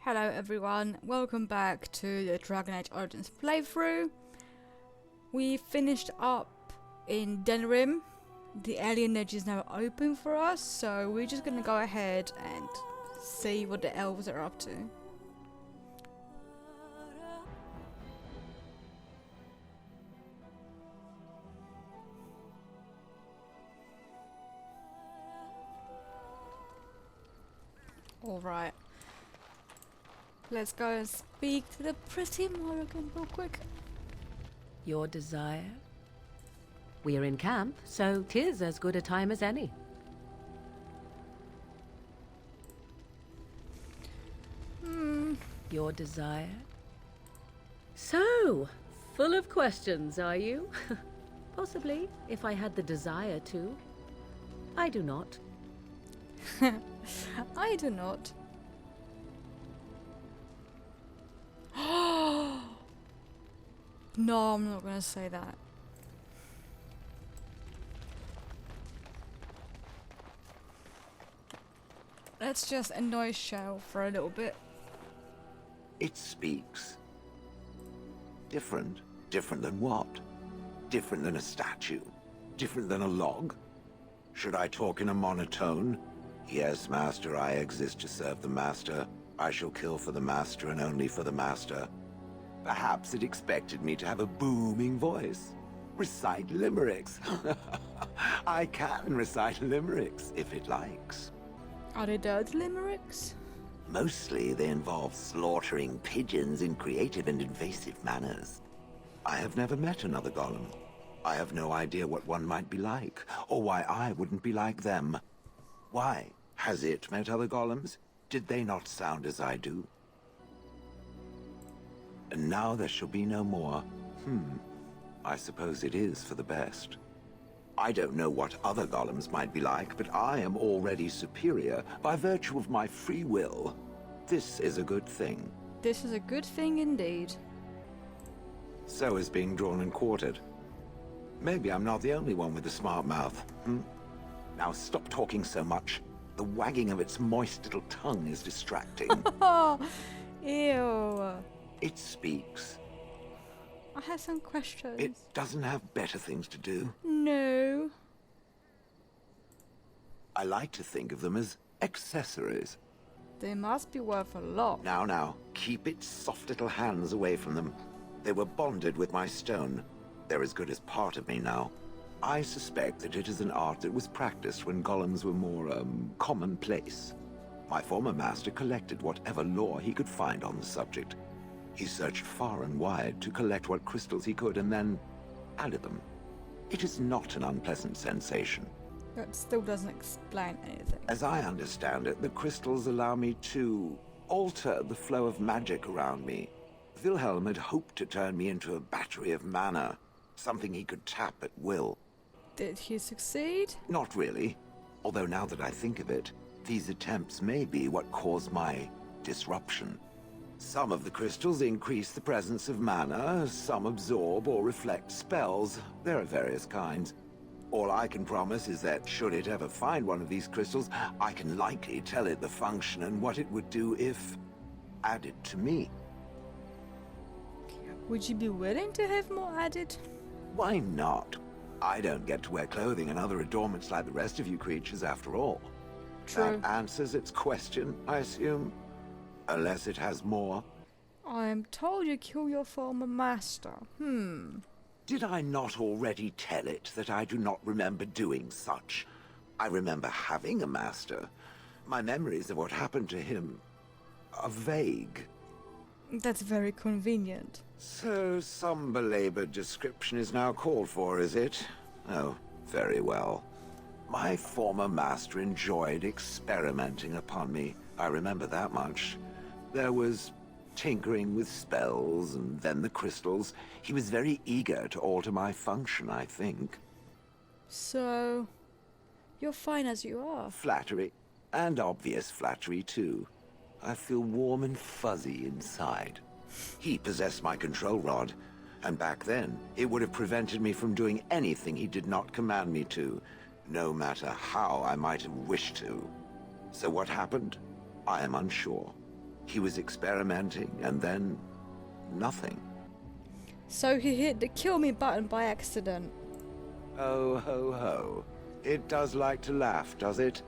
Hello everyone, welcome back to the Dragon Age Origins playthrough. We finished up in Denerim. The alien edge is now open for us, so we're just gonna go ahead and see what the elves are up to. Alright. Let's go and speak to the pretty Morrigan real quick. Your desire? We're in camp, so 'tis as good a time as any. Your desire? So, full of questions, are you? Possibly, if I had the desire to. I do not. I do not. No, I'm not gonna say that. Let's just annoy Shell for a little bit. It speaks. Different? Different than what? Different than a statue? Different than a log? Should I talk in a monotone? Yes, Master, I exist to serve the Master. I shall kill for the Master and only for the Master. Perhaps it expected me to have a booming voice. Recite limericks. I can recite limericks, if it likes. Are they dirty limericks? Mostly they involve slaughtering pigeons in creative and invasive manners. I have never met another golem. I have no idea what one might be like, or why I wouldn't be like them. Why? Has it met other golems? Did they not sound as I do? And now there shall be no more. I suppose it is for the best. I don't know what other golems might be like, but I am already superior by virtue of my free will. This is a good thing. This is a good thing indeed. So is being drawn and quartered. Maybe I'm not the only one with a smart mouth. Now stop talking so much. The wagging of its moist little tongue is distracting. Oh, ew. It speaks. I have some questions. It doesn't have better things to do. No. I like to think of them as accessories. They must be worth a lot. Now, keep its soft little hands away from them. They were bonded with my stone. They're as good as part of me now. I suspect that it is an art that was practiced when golems were more, commonplace. My former master collected whatever lore he could find on the subject. He searched far and wide to collect what crystals he could and then added them. It is not an unpleasant sensation. That still doesn't explain anything. As I understand it, the crystals allow me to alter the flow of magic around me. Wilhelm had hoped to turn me into a battery of mana, something he could tap at will. Did he succeed? Not really. Although now that I think of it, these attempts may be what caused my disruption. Some of the crystals increase the presence of mana, some absorb or reflect spells. There are various kinds. All I can promise is that should it ever find one of these crystals, I can likely tell it the function and what it would do if added to me. Would you be willing to have more added? Why not? I don't get to wear clothing and other adornments like the rest of you creatures after all. True. That answers its question, I assume. Unless it has more. I am told you killed your former master. Did I not already tell it that I do not remember doing such? I remember having a master. My memories of what happened to him are vague. That's very convenient. So some belabored description is now called for, is it? Oh, very well. My former master enjoyed experimenting upon me. I remember that much. There was tinkering with spells, and then the crystals. He was very eager to alter my function, I think. So, you're fine as you are. Flattery. And obvious flattery, too. I feel warm and fuzzy inside. He possessed my control rod, and back then, it would have prevented me from doing anything he did not command me to, no matter how I might have wished to. So what happened? I am unsure. He was experimenting, and then nothing. So he hit the kill me button by accident. Oh, ho, ho. It does like to laugh, does it?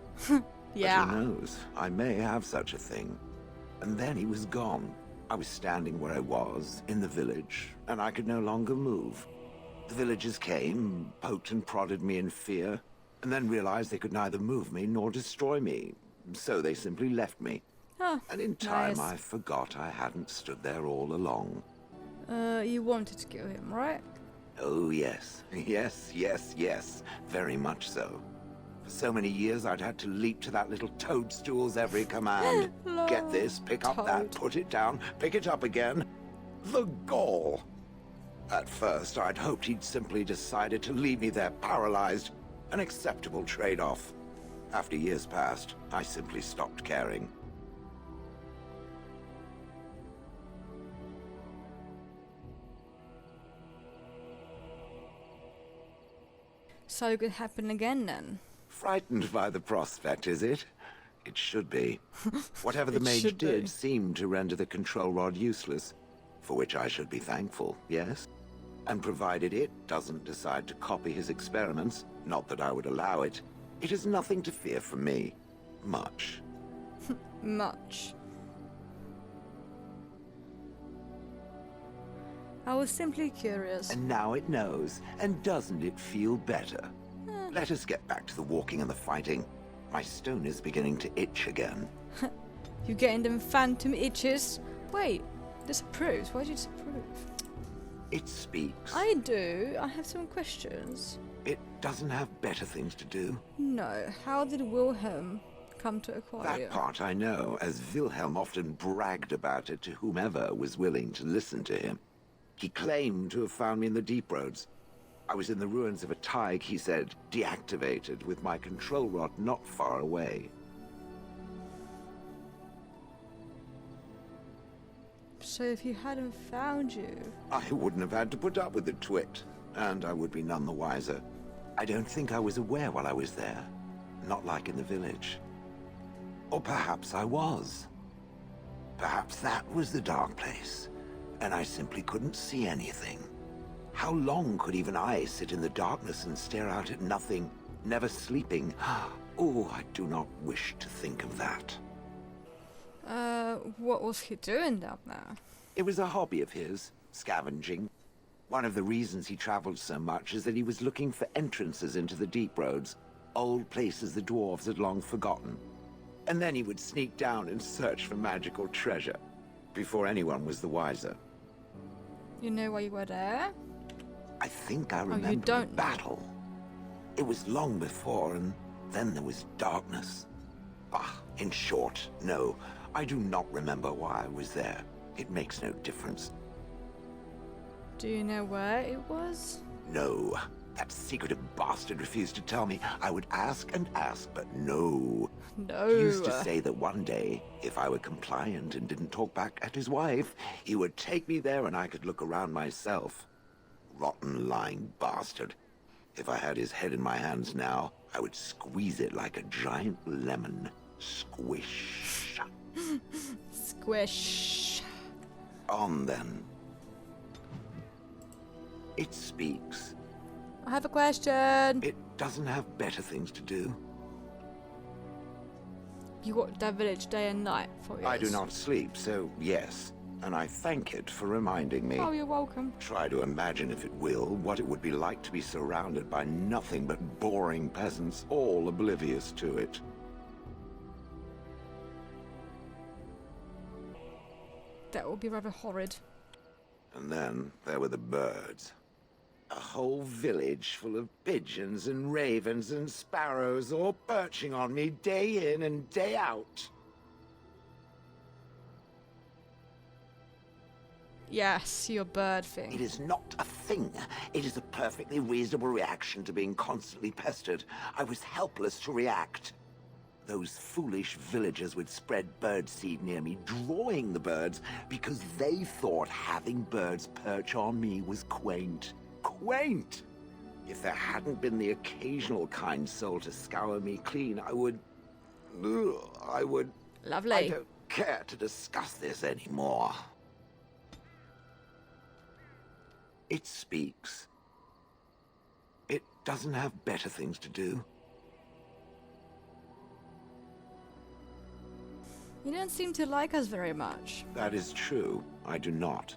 Yeah. But who knows? I may have such a thing. And then he was gone. I was standing where I was, in the village, and I could no longer move. The villagers came, poked and prodded me in fear, and then realized they could neither move me nor destroy me. So they simply left me. Oh, And in time, nice. I forgot I hadn't stood there all along. You wanted to kill him, right? Oh, yes. Yes, yes, yes. Very much so. For so many years, I'd had to leap to that little toadstool's every command. Get this, pick up that, Toad. put it down, pick it up again. The gall! At first, I'd hoped he'd simply decided to leave me there paralyzed. An acceptable trade-off. After years passed, I simply stopped caring. So it could happen again then. Frightened by the prospect, is it? It should be. Whatever the It mage should be. did seemed to render the control rod useless, for which I should be thankful, yes? And provided it doesn't decide to copy his experiments, not that I would allow it, it is nothing to fear from me. Much. Much. I was simply curious. And now it knows, and doesn't it feel better? Let us get back to the walking and the fighting. My stone is beginning to itch again. You getting them phantom itches? Wait, disapproves. Why do you disapprove? It speaks. I do. I have some questions. It doesn't have better things to do. No. How did Wilhelm come to acquire you? That part I know, as Wilhelm often bragged about it to whomever was willing to listen to him. He claimed to have found me in the deep roads. I was in the ruins of a Tig, he said, deactivated, with my control rod not far away. So if he hadn't found you... I wouldn't have had to put up with the twit, and I would be none the wiser. I don't think I was aware while I was there. Not like in the village. Or perhaps I was. Perhaps that was the dark place, and I simply couldn't see anything. How long could even I sit in the darkness and stare out at nothing, never sleeping? Oh, I do not wish to think of that. What was he doing down there? It was a hobby of his, scavenging. One of the reasons he traveled so much is that he was looking for entrances into the deep roads, old places the dwarves had long forgotten. And then he would sneak down and search for magical treasure, before anyone was the wiser. You know why you were there? I think I you remember don't a know. battle. It was long before, and then there was darkness. In short, no, I do not remember why I was there. It makes no difference. Do you know where it was? No, that secretive bastard refused to tell me. I would ask and ask, but no. No. He used to say that one day, if I were compliant and didn't talk back at his wife, he would take me there and I could look around myself. Rotten, lying bastard. If I had his head in my hands now, I would squeeze it like a giant lemon. Squish. Squish. On then. It speaks. I have a question. It doesn't have better things to do. You watch that village day and night for years. I do not sleep, so yes. And I thank it for reminding me. Oh, you're welcome. Try to imagine, if it will, what it would be like to be surrounded by nothing but boring peasants, all oblivious to it. That would be rather horrid. And then there were the birds. A whole village full of pigeons and ravens and sparrows all perching on me day in and day out. Yes, your bird thing. It is not a thing. It is a perfectly reasonable reaction to being constantly pestered. I was helpless to react. Those foolish villagers would spread birdseed near me, drawing the birds, because they thought having birds perch on me was quaint. Quaint! If there hadn't been the occasional kind soul to scour me clean, I would... Lovely. care to discuss this anymore. It speaks. It doesn't have better things to do. You don't seem to like us very much. That is true. I do not.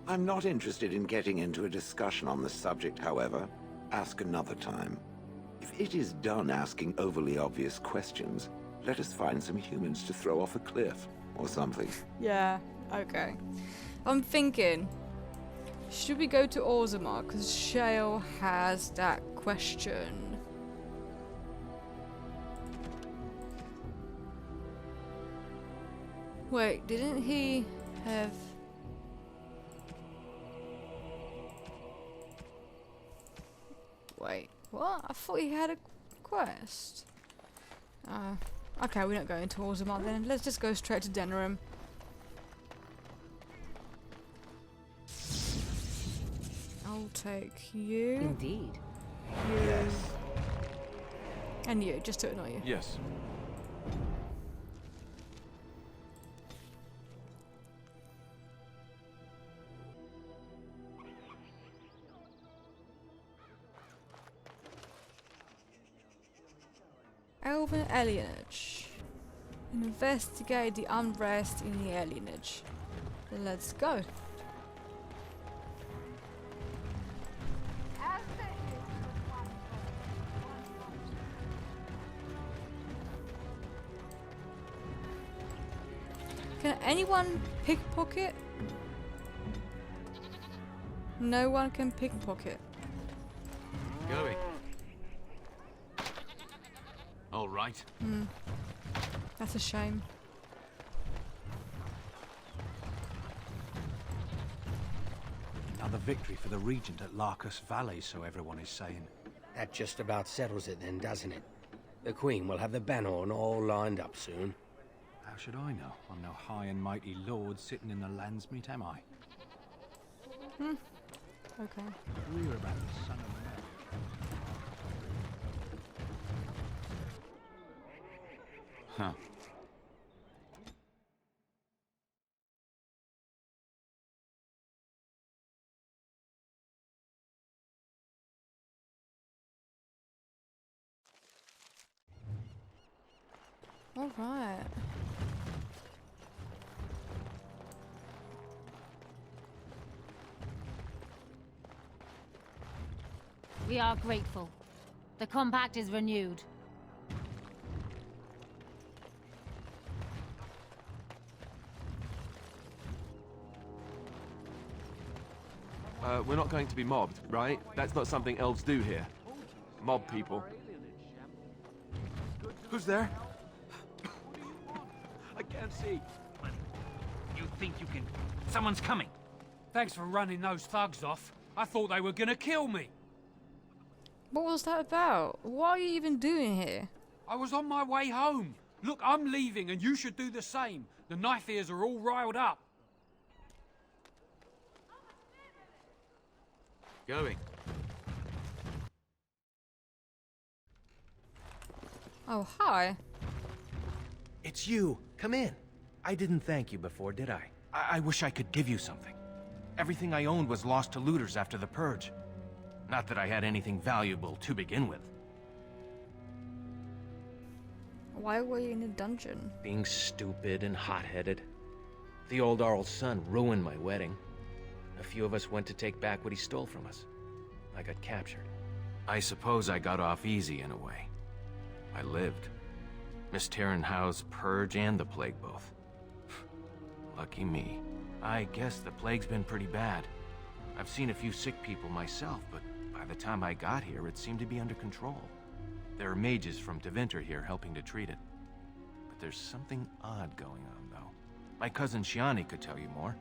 I'm not interested in getting into a discussion on the subject, however. Ask another time. If it is done asking overly obvious questions, let us find some humans to throw off a cliff or something. Yeah, okay. I'm thinking, should we go to Orzammar? Because Shale has that question. Wait, didn't he have... Wait, what? I thought he had a quest. Okay, we're not going to Orzammar then. Let's just go straight to Denerim. I'll take you. Indeed. You. Yes. And you, just to annoy you. Yes. Elven alienage. Investigate the unrest in the alienage. Let's go. Can anyone pickpocket? No one can pickpocket. Going. All right. That's a shame. Another victory for the Regent at Larkus Valley, so everyone is saying. That just about settles it then, doesn't it? The Queen will have the banner on all lined up soon. How should I know? I'm no high and mighty lord sitting in the Landsmeet, am I? Okay. We're about the son of Mary. Huh. All right. We are grateful. The compact is renewed. We're not going to be mobbed, right? That's not something elves do here. Mob people. Who's there? I can't see. You think you can... Someone's coming. Thanks for running those thugs off. I thought they were gonna kill me. What was that about? What are you even doing here? I was on my way home. Look, I'm leaving and you should do the same. The knife ears are all riled up. Going. Oh, hi. It's you. Come in. I didn't thank you before, did I? I wish I could give you something. Everything I owned was lost to looters after the Purge. Not that I had anything valuable to begin with. Why were you in a dungeon? Being stupid and hot-headed. The old Arl's son ruined my wedding. A few of us went to take back what he stole from us. I got captured. I suppose I got off easy in a way. I lived. Miss Terranhau's Purge and the Plague both. Lucky me. I guess the Plague's been pretty bad. I've seen a few sick people myself, but by the time I got here, it seemed to be under control. There are mages from Deventer here helping to treat it. But there's something odd going on, though. My cousin Shiani could tell you more.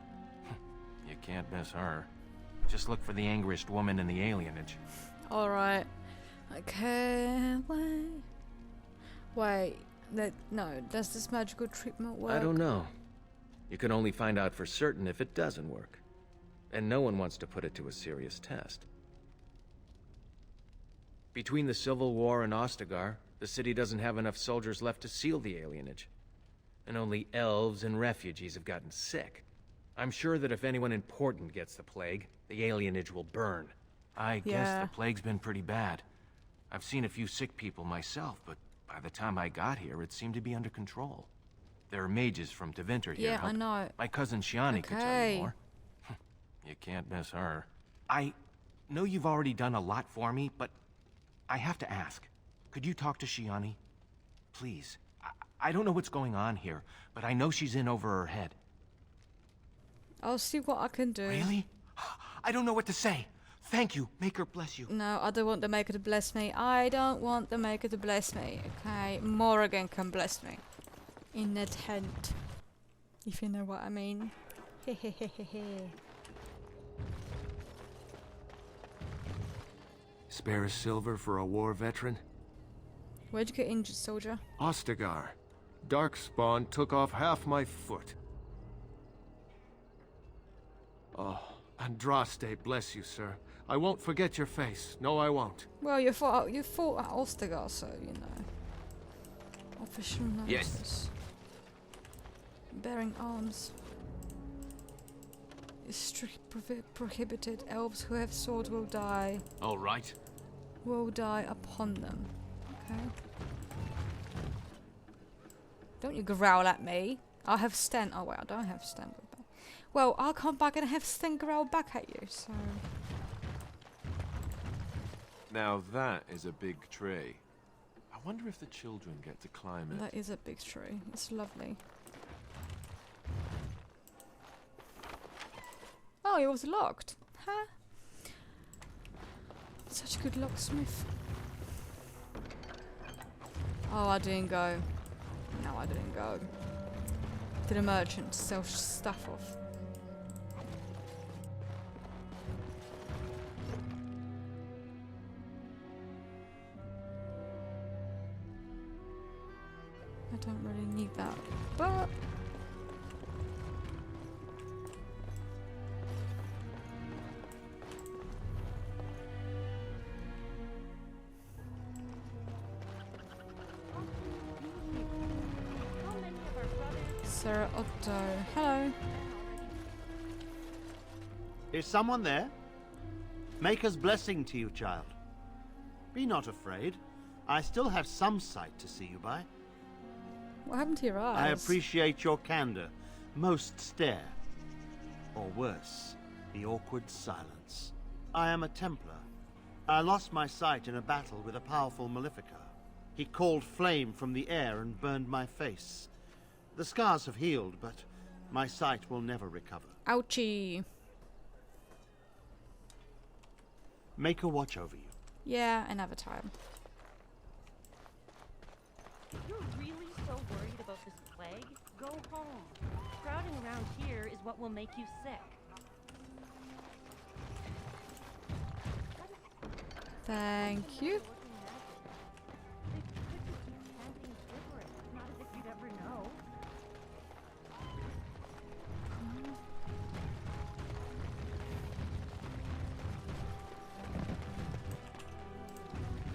You can't miss her. Just look for the angriest woman in the alienage. Alright. Okay, wait. Wait, no, does this magical treatment work? I don't know. You can only find out for certain if it doesn't work. And no one wants to put it to a serious test. Between the Civil War and Ostagar, the city doesn't have enough soldiers left to seal the alienage. and only elves and refugees have gotten sick. I'm sure that if anyone important gets the plague, the alienage will burn. I guess Yeah. the plague's been pretty bad. I've seen a few sick people myself, but by the time I got here, it seemed to be under control. There are mages from Tevinter here. Yeah, I helping. know. My cousin Shiani could tell Okay. you more. You can't miss her. I know you've already done a lot for me, but I have to ask. Could you talk to Shiani? Please. I don't know what's going on here, but I know she's in over her head. I'll see what I can do. Really? I don't know what to say. Thank you. Make her bless you. No, I don't want the Maker to bless me. I don't want the Maker to bless me. Okay, Morrigan can bless me. In the tent. If you know what I mean. Hehehehe. Spare a silver for a war veteran? Where'd you get injured, soldier? Ostagar. Darkspawn took off half my foot. Oh, Andraste, bless you, sir. I won't forget your face. No, I won't. Well, you fought at Ulster, so you know. Official notice. Yes. Bearing arms is strictly prohibited. Elves who have swords will die. All right. Will die upon them. Okay. Don't you growl at me. I have Sten. Oh wait, I don't have Sten with me. Well, I'll come back and have Sten growl back at you. So. Now that is a big tree. I wonder if the children get to climb it. That is a big tree. It's lovely. Oh, it was locked. Huh? Such a good locksmith. Oh, I didn't go. No, I didn't go. To the merchant to sell stuff off. I don't really need that, but Sarah Otto. Hello. Is someone there? Maker's blessing to you, child. Be not afraid. I still have some sight to see you by. What happened to your eyes? I appreciate your candor. Most stare. Or worse, the awkward silence. I am a Templar. I lost my sight in a battle with a powerful Maleficar. He called flame from the air and burned my face. The scars have healed, but my sight will never recover. Ouchie. Maker watch over you. Yeah, another time. You're really so worried about this plague? Go home. Crowding around here is what will make you sick. Thank you. Not as if you'd ever know.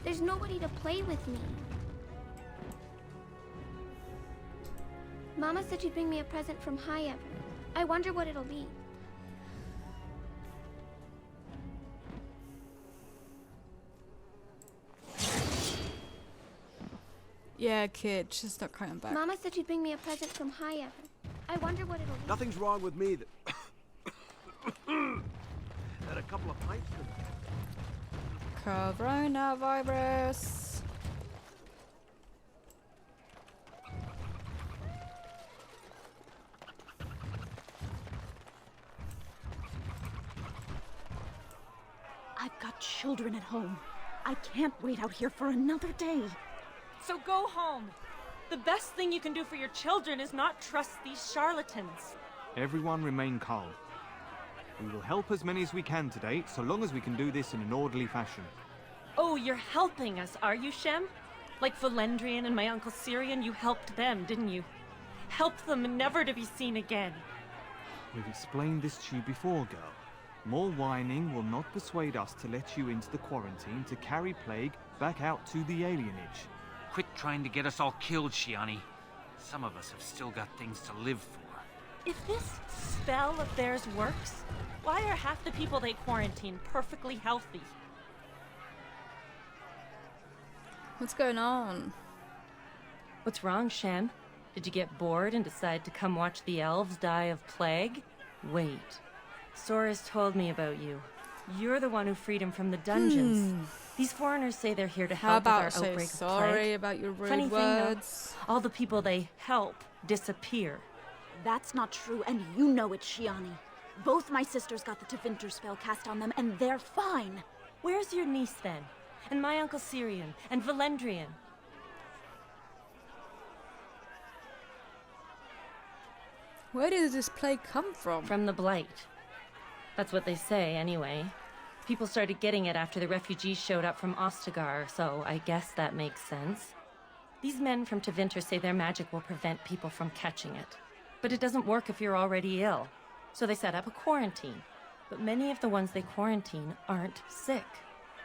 There's nobody to play with me. Mama said she'd bring me a present from High Ever. I wonder what it'll be. Yeah, kid, she's not coming back. Mama said she'd bring me a present from High Ever. I wonder what it'll be. Nothing's wrong with me that... Had a couple of pints with... Coronavirus. I've got children at home. I can't wait out here for another day. So go home. The best thing you can do for your children is not trust these charlatans. Everyone remain calm. We will help as many as we can today, so long as we can do this in an orderly fashion. Oh, you're helping us, are you, Shem? Like Valendrian and my Uncle Syrian, you helped them, didn't you? Help them never to be seen again. We've explained this to you before, girl. More whining will not persuade us to let you into the quarantine to carry plague back out to the alienage. Quit trying to get us all killed, Shiani. Some of us have still got things to live for. If this spell of theirs works, why are half the people they quarantine perfectly healthy? What's going on? What's wrong, Shem? Did you get bored and decide to come watch the elves die of plague? Wait. Sora's told me about you. You're the one who freed him from the dungeons. These foreigners say they're here to help with our outbreak of plague. Sorry about your rude Funny words. thing, though, all the people they help disappear. That's not true, and you know it, Shiani. Both my sisters got the Tevinter spell cast on them, and they're fine. Where's your niece, then? And my Uncle Syrian? And Valendrian? Where did this plague come from? From the Blight. That's what they say, anyway. People started getting it after the refugees showed up from Ostagar, so I guess that makes sense. These men from Tevinter say their magic will prevent people from catching it. But it doesn't work if you're already ill. So they set up a quarantine. But many of the ones they quarantine aren't sick.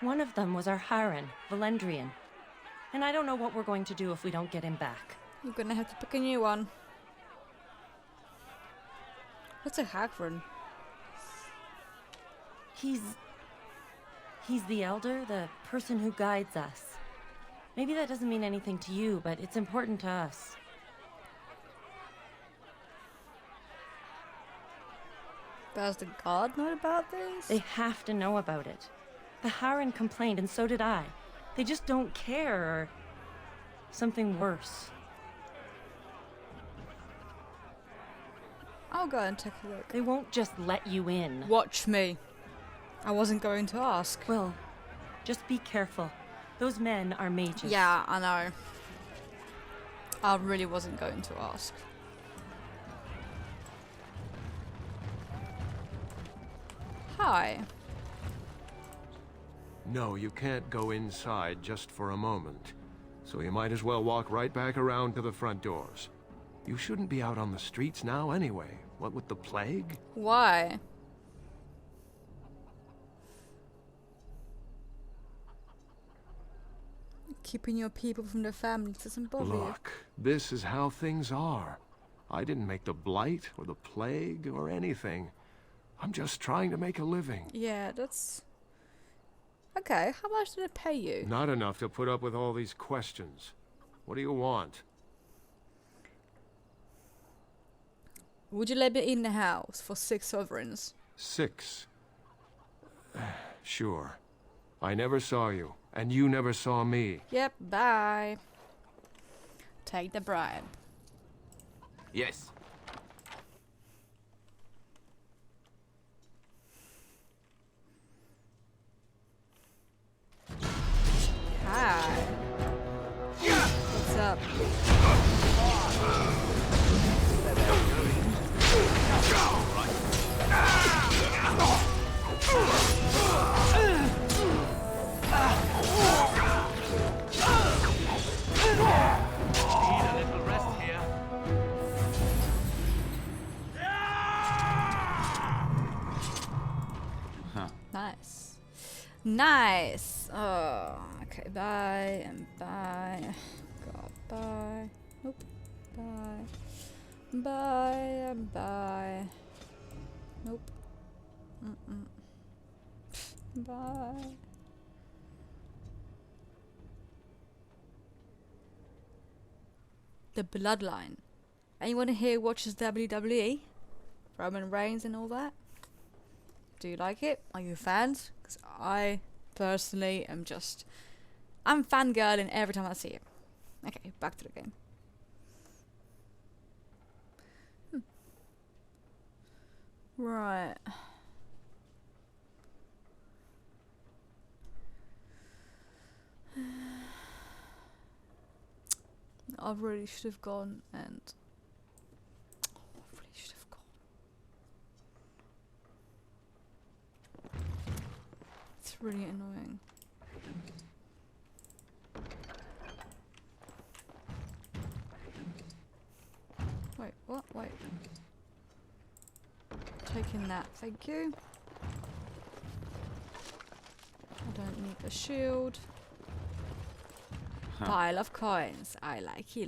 One of them was our Hiren, Valendrian. And I don't know what we're going to do if we don't get him back. You're gonna have to pick a new one. What's a Hagrid? He's the elder, the person who guides us. Maybe that doesn't mean anything to you, but it's important to us. Does the god know about this? They have to know about it. The Hiren complained, and so did I. They just don't care, or something worse. I'll go and take a look. They won't just let you in. Watch me. I wasn't going to ask. Well, just be careful. Those men are mages. Yeah, I know. I really wasn't going to ask. Hi. No, you can't go inside just for a moment. So you might as well walk right back around to the front doors. You shouldn't be out on the streets now anyway. What with the plague? Why? Keeping your people from their families doesn't bother you. Look, this is how things are. I didn't make the blight or the plague or anything. I'm just trying to make a living. Yeah, that's... Okay, how much did it pay you? Not enough to put up with all these questions. What do you want? Would you let me in the house for 6 sovereigns? 6? Sure. I never saw you, and you never saw me. Yep, bye. Take the bribe. Yes. Hi. What's up? Need a little rest here. Nice. Nice. Oh, okay. Bye and bye. God, bye. Nope. Bye. Bye and bye. Nope. Bye. The Bloodline. Anyone here watches WWE? Roman Reigns and all that? Do you like it? Are you fans? Because I personally am just... I'm fangirling every time I see it. Okay, back to the game. Right. I really should have gone and... I really should have gone. It's really annoying. Wait, what? Wait. Taking that, thank you. I don't need the shield. Pile of coins. I like you.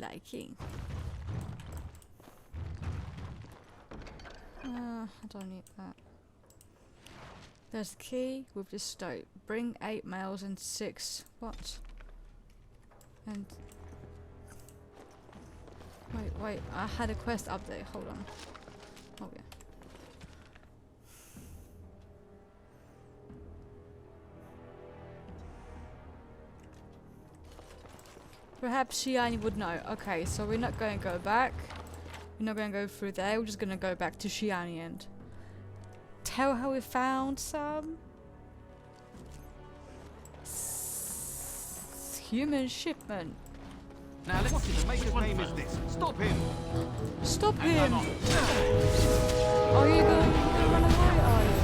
I don't need that. There's a key with this stone. Bring 8 males and 6. What? And wait. I had a quest update. Hold on. Oh yeah. Perhaps Shiani would know. Okay, so we're not going to go back. We're not going to go through there. We're just going to go back to Shiani and tell her we found some human shipment. Now let's see, the maker's name is this. Stop him! Stop him! Are you going to run away? Are you?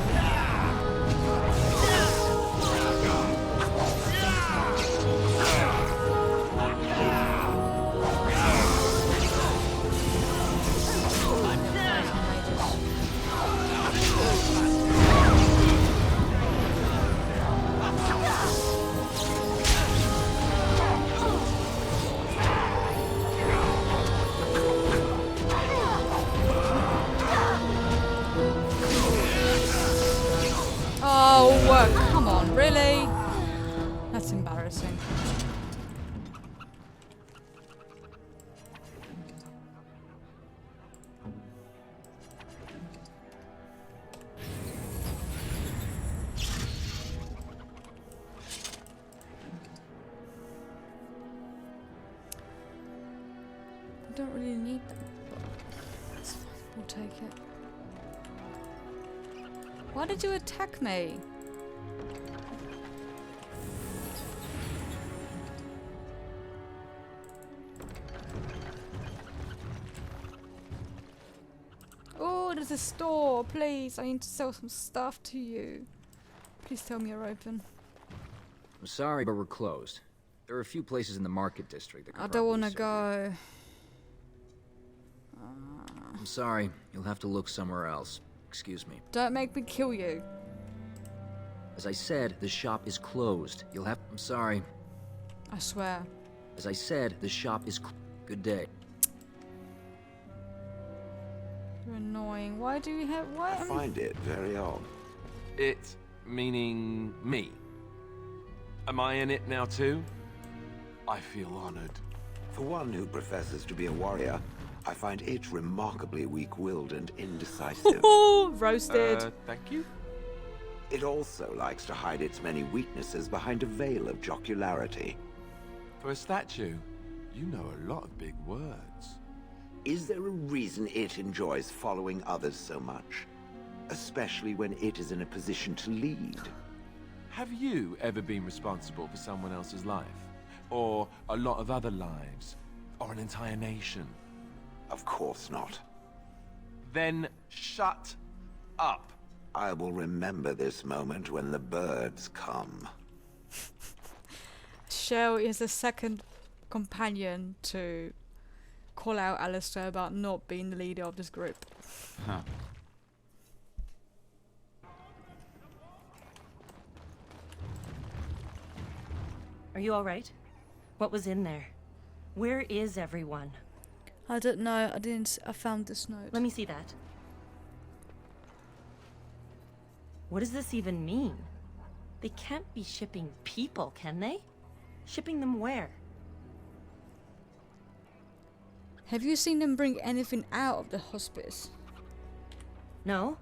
Oh, come on, really? That's embarrassing. I don't really need that, but that's fine. We'll take it. Why did you attack me? Oh, there's a store. Please, I need to sell some stuff to you. Please tell me you're open. I'm sorry, but we're closed. There are a few places in the market district that could I don't want to probably serve go. you. I'm sorry. You'll have to look somewhere else. Excuse me. Don't make me kill you. As I said, the shop is closed. You'll have... I'm sorry. I swear. As I said, the shop is... Good day. You're annoying. Why do you have... Why? I find it very odd. It meaning me. Am I in it now too? I feel honored. For one who professes to be a warrior, I find it remarkably weak-willed and indecisive. Roasted. Thank you. It also likes to hide its many weaknesses behind a veil of jocularity. For a statue, you know a lot of big words. Is there a reason it enjoys following others so much? Especially when it is in a position to lead? Have you ever been responsible for someone else's life? Or a lot of other lives? Or an entire nation? Of course not. Then shut up. I will remember this moment when the birds come. Shell is the second companion to call out ALISTAIR about not being the leader of this group. Huh. Are you alright? What was in there? Where is everyone? I don't know. I found this note. Let me see that. What does this even mean? They can't be shipping people, can they? Shipping them where? Have you seen them bring anything out of the hospice? No.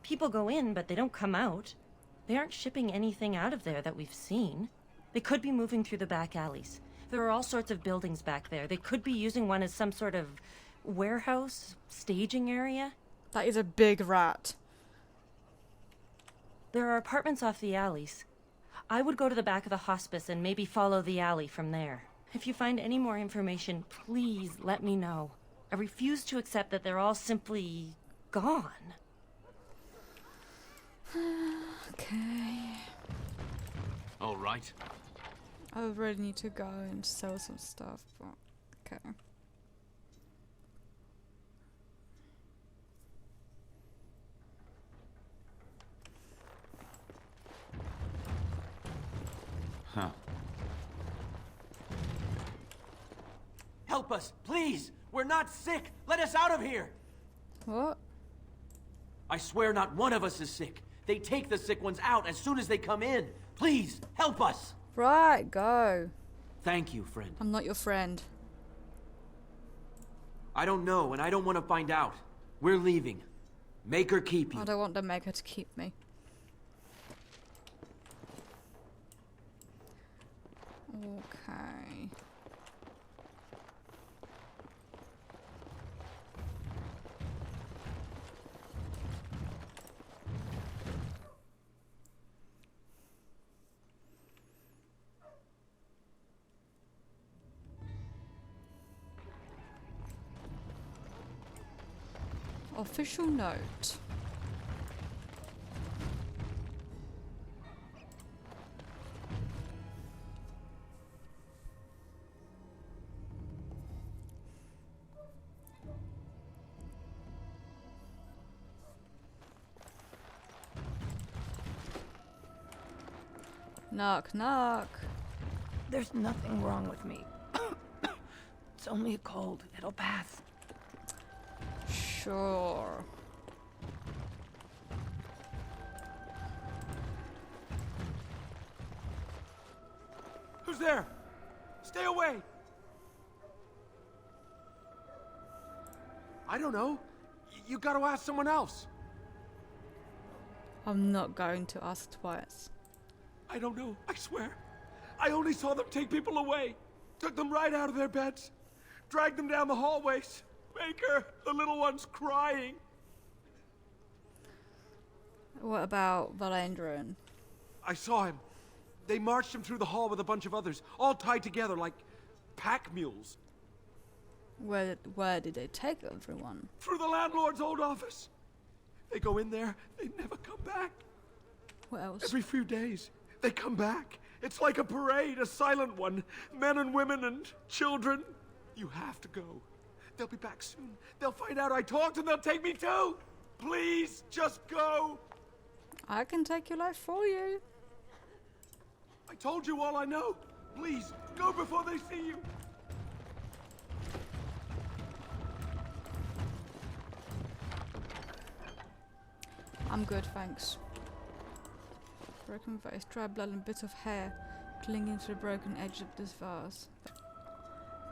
People go in, but they don't come out. They aren't shipping anything out of there that we've seen. They could be moving through the back alleys. There are all sorts of buildings back there. They could be using one as some sort of warehouse, staging area. That is a big rat. There are apartments off the alleys. I would go to the back of the hospice and maybe follow the alley from there. If you find any more information, please let me know. I refuse to accept that they're all simply gone. Okay. All right. I really need to go and sell some stuff, but okay. Huh. Help us, please! We're not sick! Let us out of here! What? I swear not one of us is sick. They take the sick ones out as soon as they come in. Please, help us. Right, go. Thank you, friend. I'm not your friend. I don't know, and I don't want to find out. We're leaving. Make her keep you. I don't want the maker to keep me. Okay. Official note. Knock, knock. There's nothing wrong with me. It's only a cold. It'll pass. Sure. Who's there? Stay away! I don't know. You gotta ask someone else. I'm not going to ask twice. I don't know, I swear. I only saw them take people away. Took them right out of their beds. Dragged them down the hallways. Maker, the little one's crying. What about Valandron? I saw him. They marched him through the hall with a bunch of others, all tied together like pack mules. Where did they take everyone? Through the landlord's old office. They go in there, they never come back. What else? Every few days, they come back. It's like a parade, a silent one. Men and women and children. You have to go. They'll be back soon. They'll find out I talked and they'll take me too. Please, just go. I can take your life for you. I told you all I know. Please, go before they see you. I'm good, thanks. Broken vase, dry blood and bits of hair clinging to the broken edge of this vase.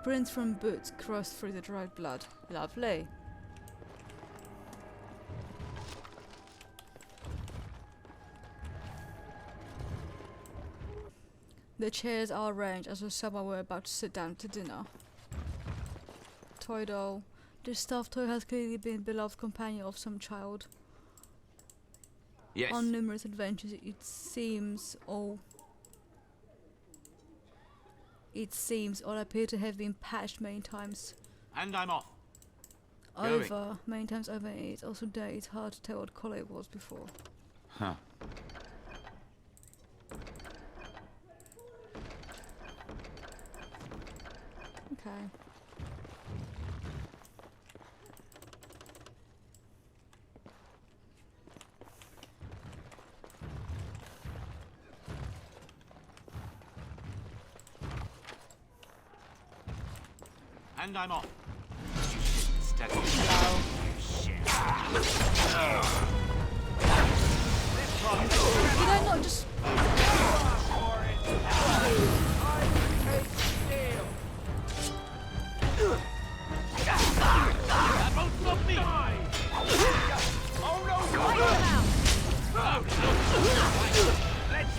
Prints from boots crossed through the dried blood. Lovely. The chairs are arranged as though someone were about to sit down to dinner. Toy doll. This stuffed toy has clearly been a beloved companion of some child. Yes. On numerous adventures, it seems all appear to have been patched many times. And I'm off. Many times over. It's also day. It's hard to tell what color it was before. Huh. Okay. And I'm off. Hello. Did I not just... That won't stop me! Oh no! Let's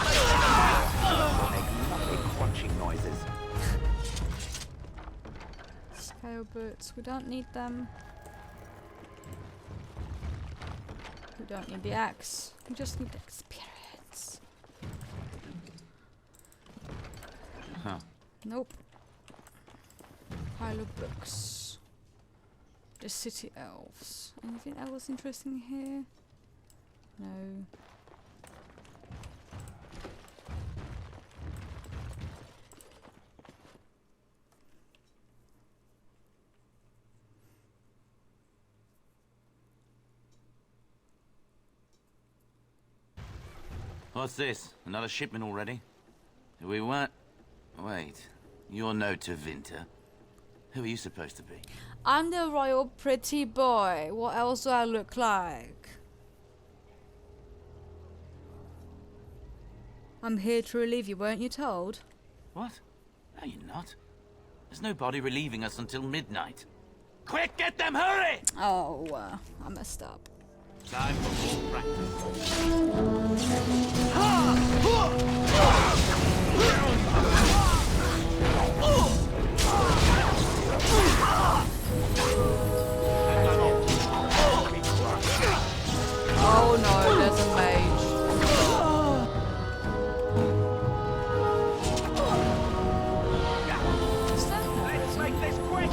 make lovely crunching noises. Scale boots. We don't need them. We don't need the axe. We just need experience. Huh. Nope. Pile of books. The city elves. Anything else interesting here? No. What's this? Another shipment already? We weren't... Wait. You're no Tevinter. Who are you supposed to be? I'm the royal pretty boy. What else do I look like? I'm here to relieve you, weren't you told? What? No, you're not. There's no body relieving us until midnight. Quick, get them, hurry! Oh, I messed up. Time for more practice. Oh no, there's a mage. Let's make this quick!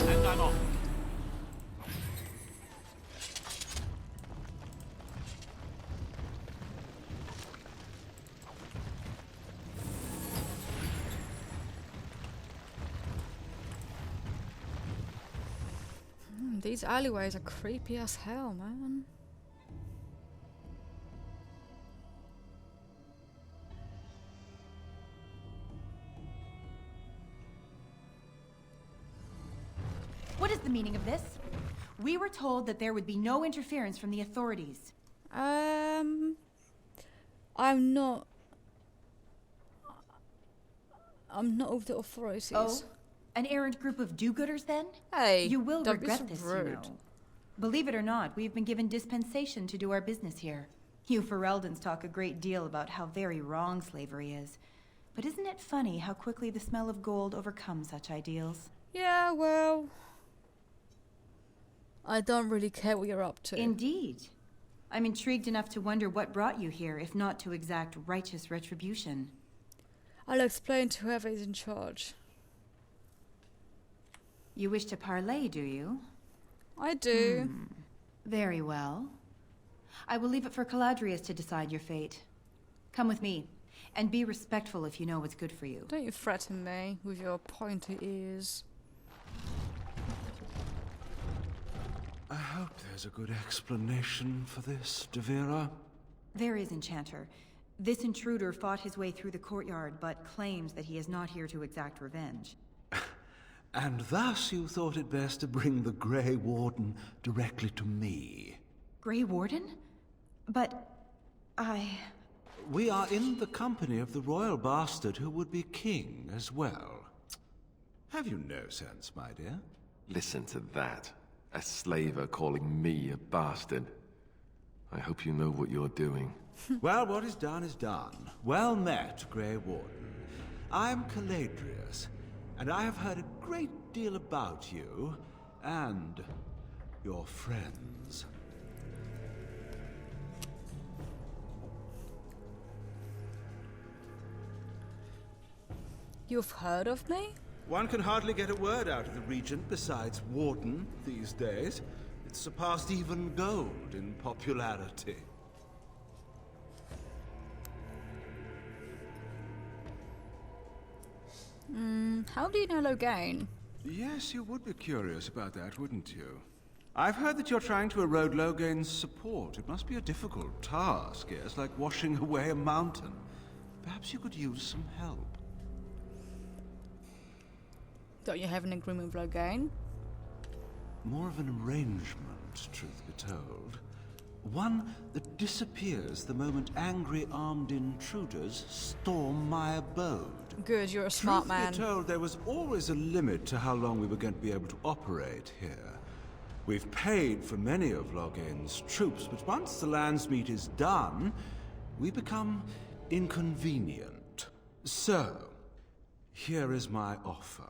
And I'm off. These alleyways are creepy as hell, man. What is the meaning of this? We were told that there would be no interference from the authorities. I'm not with the authorities. Oh? An errant group of do-gooders, then? Hey, you will don't be regret so this, rude. you know. Believe it or not, we've been given dispensation to do our business here. You Fereldans talk a great deal about how very wrong slavery is. But isn't it funny how quickly the smell of gold overcomes such ideals? Yeah, well, I don't really care what you're up to. Indeed. I'm intrigued enough to wonder what brought you here, if not to exact righteous retribution. I'll explain to whoever is in charge. You wish to parley, do you? I do. Very well. I will leave it for Caladrius to decide your fate. Come with me, and be respectful if you know what's good for you. Don't you threaten me with your pointy ears. I hope there's a good explanation for this, Devira. There is, Enchanter. This intruder fought his way through the courtyard, but claims that he is not here to exact revenge. And thus you thought it best to bring the Grey Warden directly to me. Grey Warden? But We are in the company of the royal bastard who would be king as well. Have you no sense, my dear? Listen to that. A slaver calling me a bastard. I hope you know what you're doing. Well, what is done is done. Well met, Grey Warden. I'm Caladrius, and I have heard a great deal about you and your friends. You've heard of me? One can hardly get a word out of the Regent besides Warden these days. It's surpassed even gold in popularity. How do you know Loghain? Yes, you would be curious about that, wouldn't you? I've heard that you're trying to erode Loghain's support. It must be a difficult task, yes, like washing away a mountain. Perhaps you could use some help. Don't you have an agreement with Loghain? More of an arrangement, truth be told. One that disappears the moment angry armed intruders storm my abode. Good, you're a smart man. Truth be told, there was always a limit to how long we were going to be able to operate here. We've paid for many of Loghain's troops, but once the Landsmeet is done, we become inconvenient. So, here is my offer.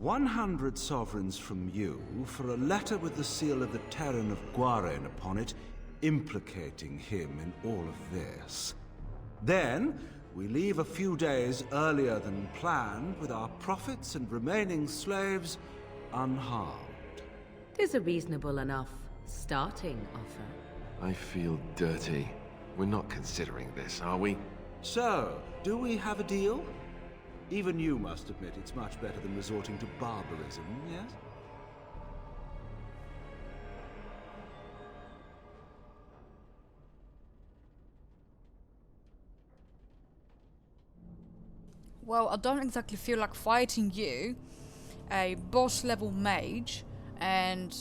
100 sovereigns from you for a letter with the seal of the Terran of Guaren upon it, implicating him in all of this. Then, we leave a few days earlier than planned with our profits and remaining slaves unharmed. Tis a reasonable enough starting offer. I feel dirty. We're not considering this, are we? So, do we have a deal? Even you must admit it's much better than resorting to barbarism, yes? well, I don't exactly feel like fighting you, a boss level mage, and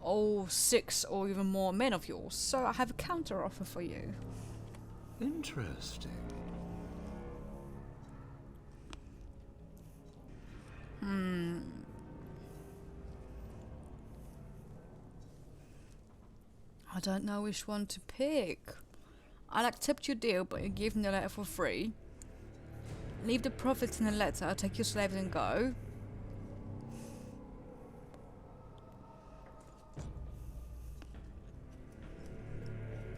all 6 or even more men of yours. So I have a counter offer for you. Interesting. I don't know which one to pick. I'll accept your deal, but you give me the letter for free. Leave the profits in the letter, take your slaves and go.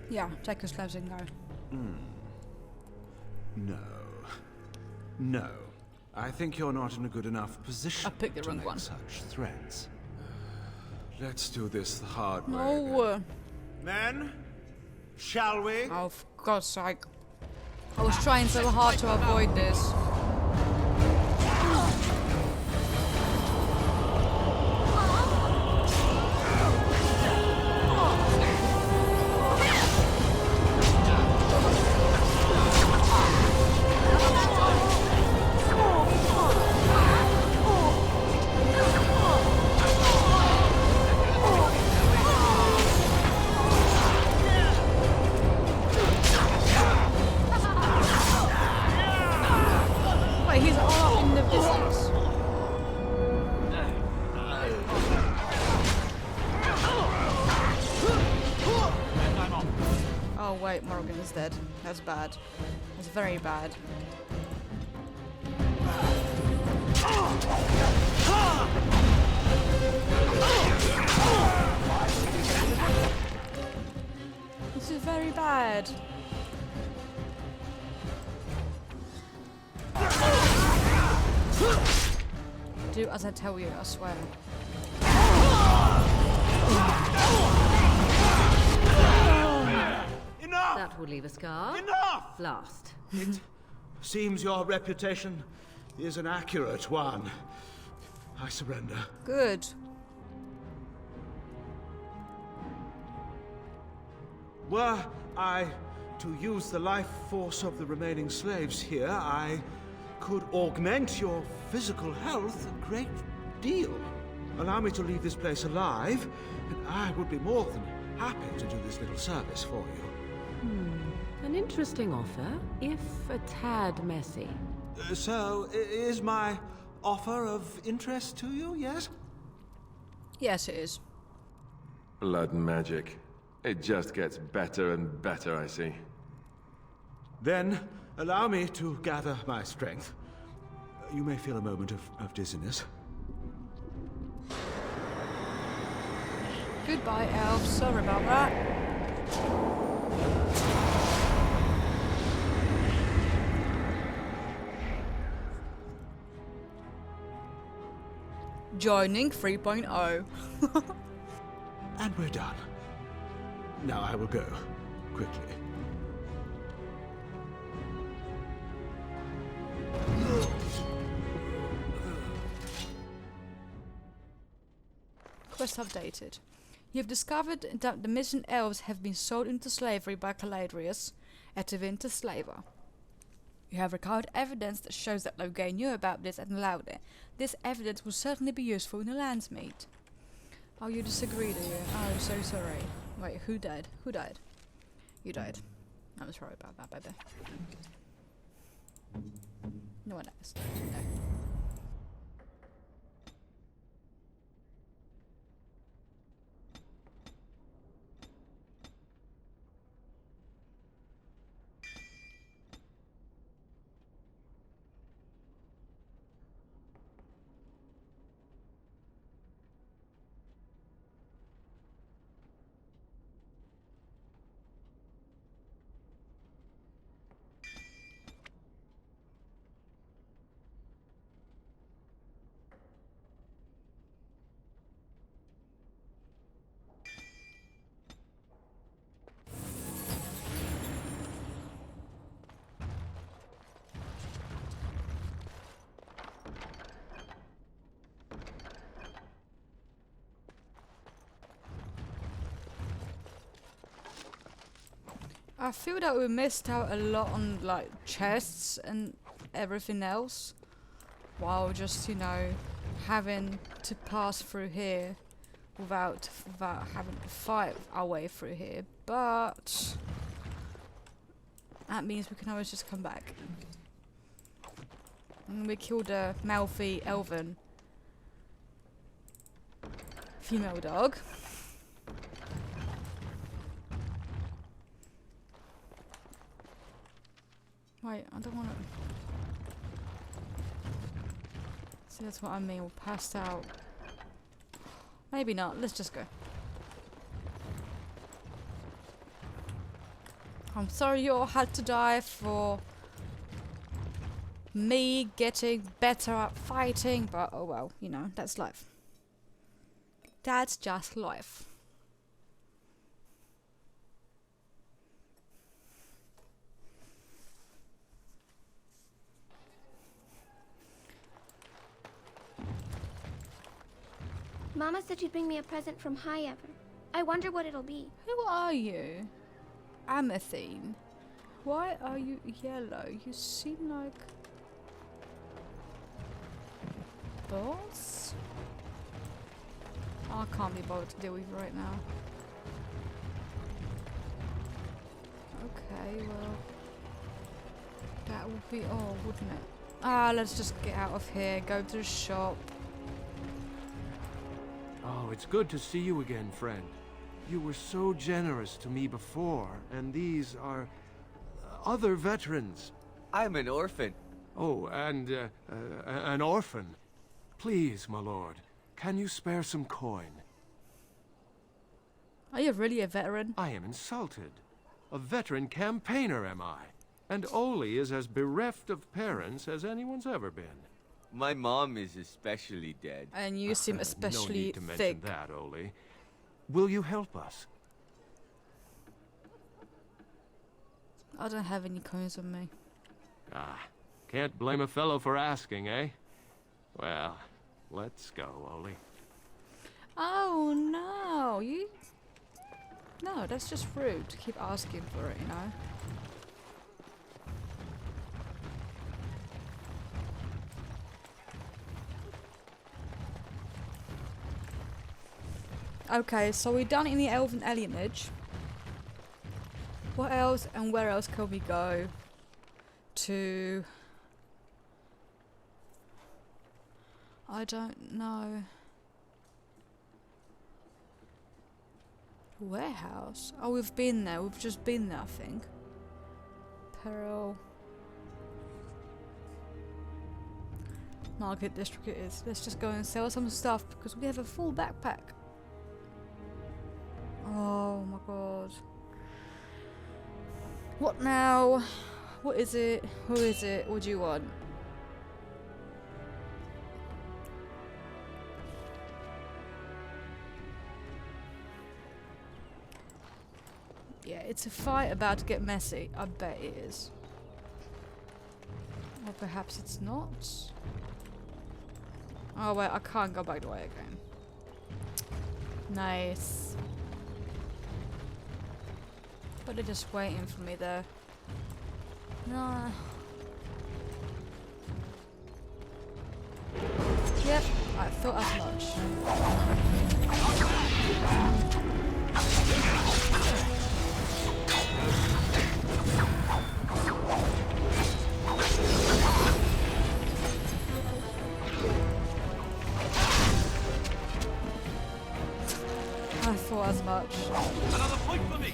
Yeah, take your slaves and go. No. No. I think you're not in a good enough position I picked the to wrong make one. such threats. Let's do this the hard way. No. Men, shall we? Oh, for God's sake. I was trying so hard to avoid this. Wait, he's all up in the business. Oh wait, Morgan is dead. That's bad. That's very bad. This is very bad. Do as I tell you, I swear. Enough! That will leave a scar. Enough! Last. It seems your reputation is an accurate one. I surrender. Good. Were I to use the life force of the remaining slaves here, I could augment your physical health a great deal. Allow me to leave this place alive, and I would be more than happy to do this little service for you. An interesting offer, if a tad messy. So, is my offer of interest to you, yes? Yes, it is. Blood magic. It just gets better and better, I see. Then, allow me to gather my strength. You may feel a moment of dizziness. Goodbye, Elf. Sorry about that. Joining 3.0. And we're done. Now I will go, quickly. Quest updated. You have discovered that the missing elves have been sold into slavery by Caladrius, a Tevinter slaver. You have recovered evidence that shows that Loghain knew about this and allowed it. This evidence will certainly be useful in the lands meet. Oh, you disagree, do you? Oh, I'm so sorry. Wait, who died? Who died? You died. I'm sorry about that, baby. No one else. No. I feel that we missed out a lot on like chests and everything else, while just, you know, having to pass through here without having to fight our way through here. But that means we can always just come back. And we killed a mouthy elven female dog. Wait, I don't want to. See, that's what I mean. We're passed out. Maybe not. Let's just go. I'm sorry you all had to die for me getting better at fighting, but oh well, you know, that's life. That's just life. Mama said she'd bring me a present from High Ever. I wonder what it'll be. Who are you? Amathine. Why are you yellow? You seem like... boss? I can't be bothered to deal with you right now. Okay, well... that would be all, wouldn't it? Ah, let's just get out of here, go to the shop. Oh, it's good to see you again, friend. You were so generous to me before, and these are other veterans. I'm an orphan. Oh, and an orphan. Please, my lord, can you spare some coin? Are you really a veteran? I am insulted. A veteran campaigner, am I? And Oli is as bereft of parents as anyone's ever been. My mom is especially dead. And you seem especially no need to thick. mention that, Oli. Will you help us? I don't have any coins on me. Ah, can't blame a fellow for asking, eh? Well, let's go, Oli. Oh no, you... No, that's just rude to keep asking for it, you know? Okay, so we're done in the elven alienage. What else and where else can we go to... I don't know. Warehouse? Oh, we've been there. We've just been there, I think. Peril. Market district it is. Let's just go and sell some stuff because we have a full backpack. Oh my god. What now? What is it? Who is it? What do you want? Yeah, it's a fight about to get messy. I bet it is. Or perhaps it's not. Oh wait, I can't go back the way again. Nice. But they're just waiting for me there. No. Yep, I thought as much. I thought as much. Another point for me.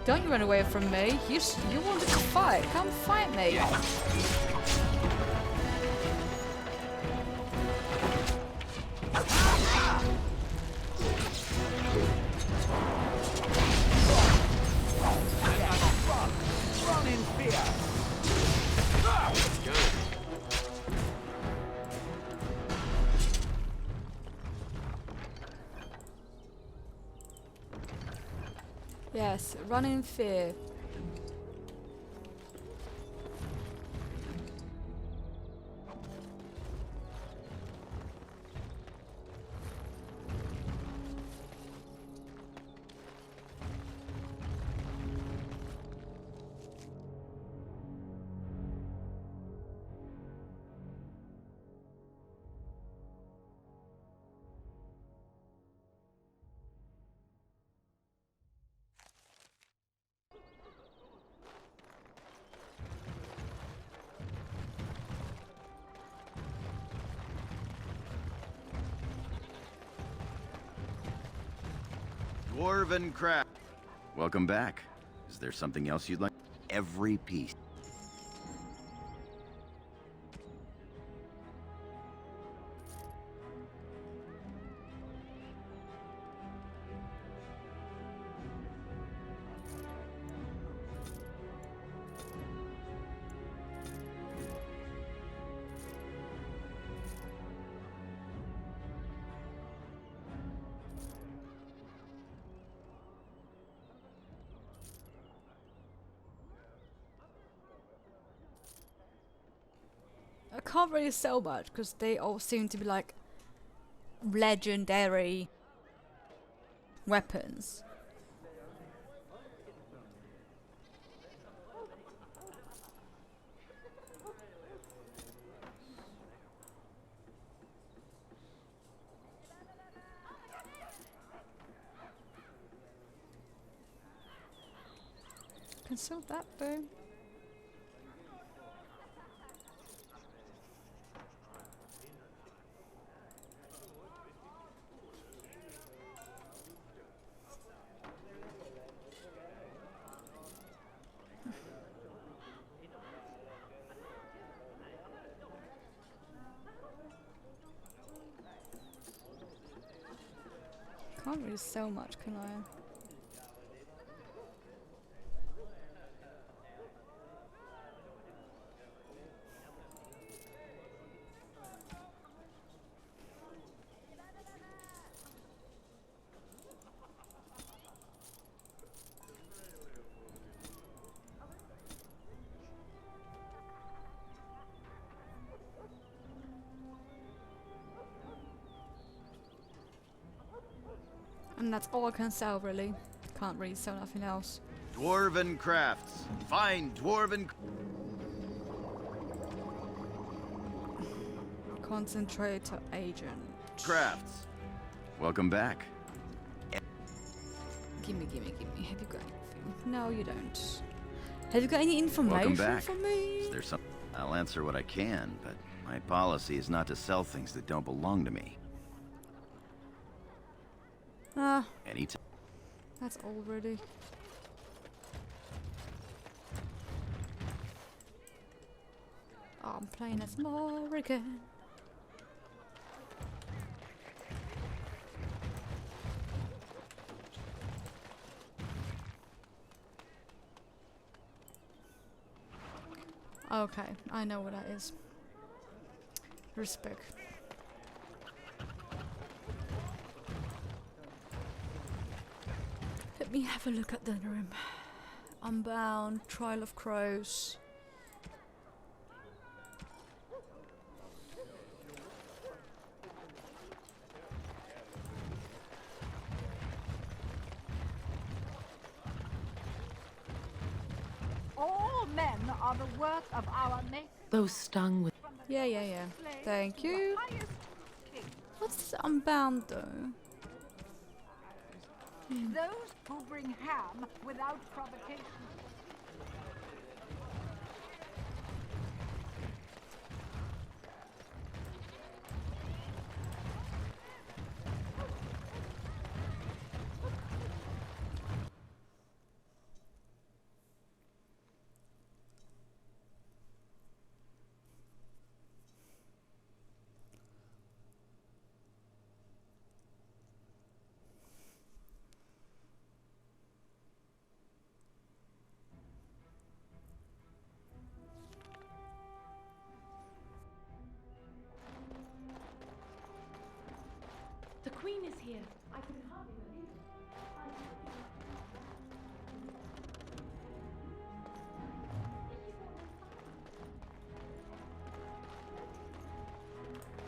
Don't you run away from me. You wanted to fight. Come fight me. Run in fear. Yes, run in fear. Dwarven craft. Welcome back. Is there something else you'd like? Every piece. I can't really sell much because they all seem to be like legendary weapons. Can sell that though. Can't really sell much, can I? And that's all I can sell, really. Can't really sell nothing else. Dwarven crafts. Fine dwarven. Concentrator agent. Crafts. Welcome back. Gimme. Have you got anything? No, you don't. Have you got any information Welcome back. for me? Is there some? I'll answer what I can, but my policy is not to sell things that don't belong to me. Ah, Anytime. that's already. Oh, I'm playing as Morrigan. Okay, I know what that is. Respect. Let me have a look at the room. Unbound, Trial of Crows. All men are the work of our Maker. Those stung with... Yeah. Thank you. What's this Unbound though? Those who bring ham without provocation. The Queen is here. I can hardly believe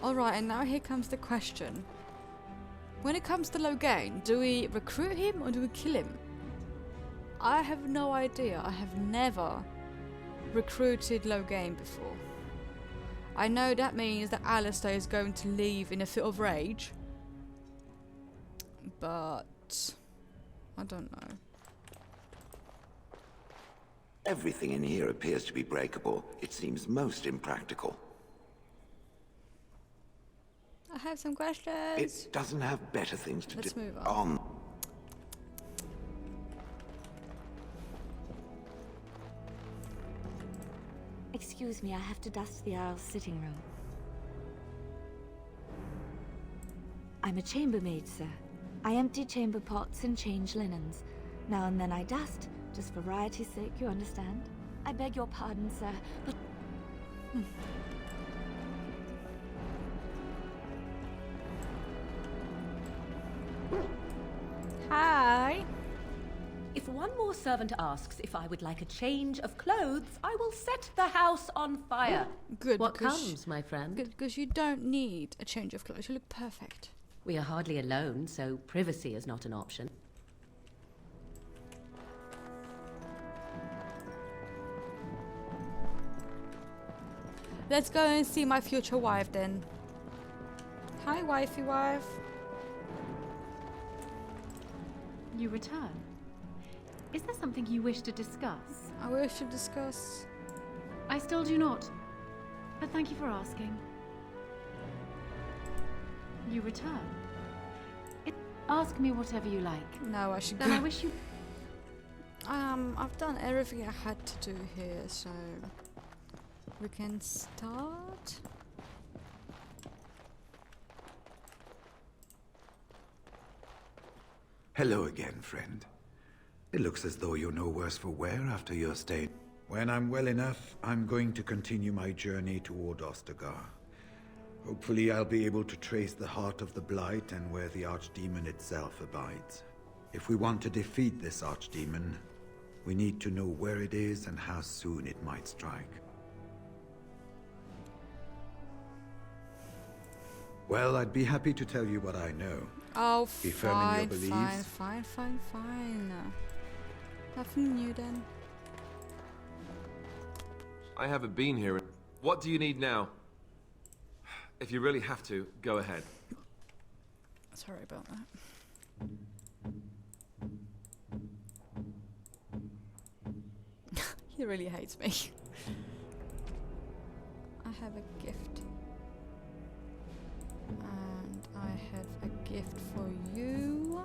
it. Alright, and now here comes the question. When it comes to Logain, do we recruit him or do we kill him? I have no idea. I have never recruited Logain before. I know that means that Alistair is going to leave in a fit of rage. But I don't know. Everything in here appears to be breakable. It seems most impractical. I have some questions. It doesn't have better things to do. Let's move on. Excuse me, I have to dust the Earl's sitting room. I'm a chambermaid, sir. I empty chamber pots and change linens. Now and then I dust, just for variety's sake, you understand? I beg your pardon, sir, but... Hi. If one more servant asks if I would like a change of clothes, I will set the house on fire. Good. What because- comes, my friend? Good, because you don't need a change of clothes. You look perfect. We are hardly alone, so privacy is not an option. Let's go and see my future wife then. Hi, wifey wife. You return. Is there something you wish to discuss? I wish to discuss. I still do not. But thank you for asking. You return. Ask me whatever you like. No, I should Then go. I wish you... I've done everything I had to do here, so we can start. Hello again, friend. It looks as though you're no worse for wear after your stay. When I'm well enough, I'm going to continue my journey toward Ostagar. Hopefully I'll be able to trace the heart of the Blight and where the Archdemon itself abides. If we want to defeat this Archdemon, we need to know where it is and how soon it might strike. Well, I'd be happy to tell you what I know. Oh, Be firm in your fine, beliefs. fine. Nothing new then. I haven't been here. What do you need now? If you really have to, go ahead. Sorry about that. He really hates me. I have a gift. And I have a gift for you.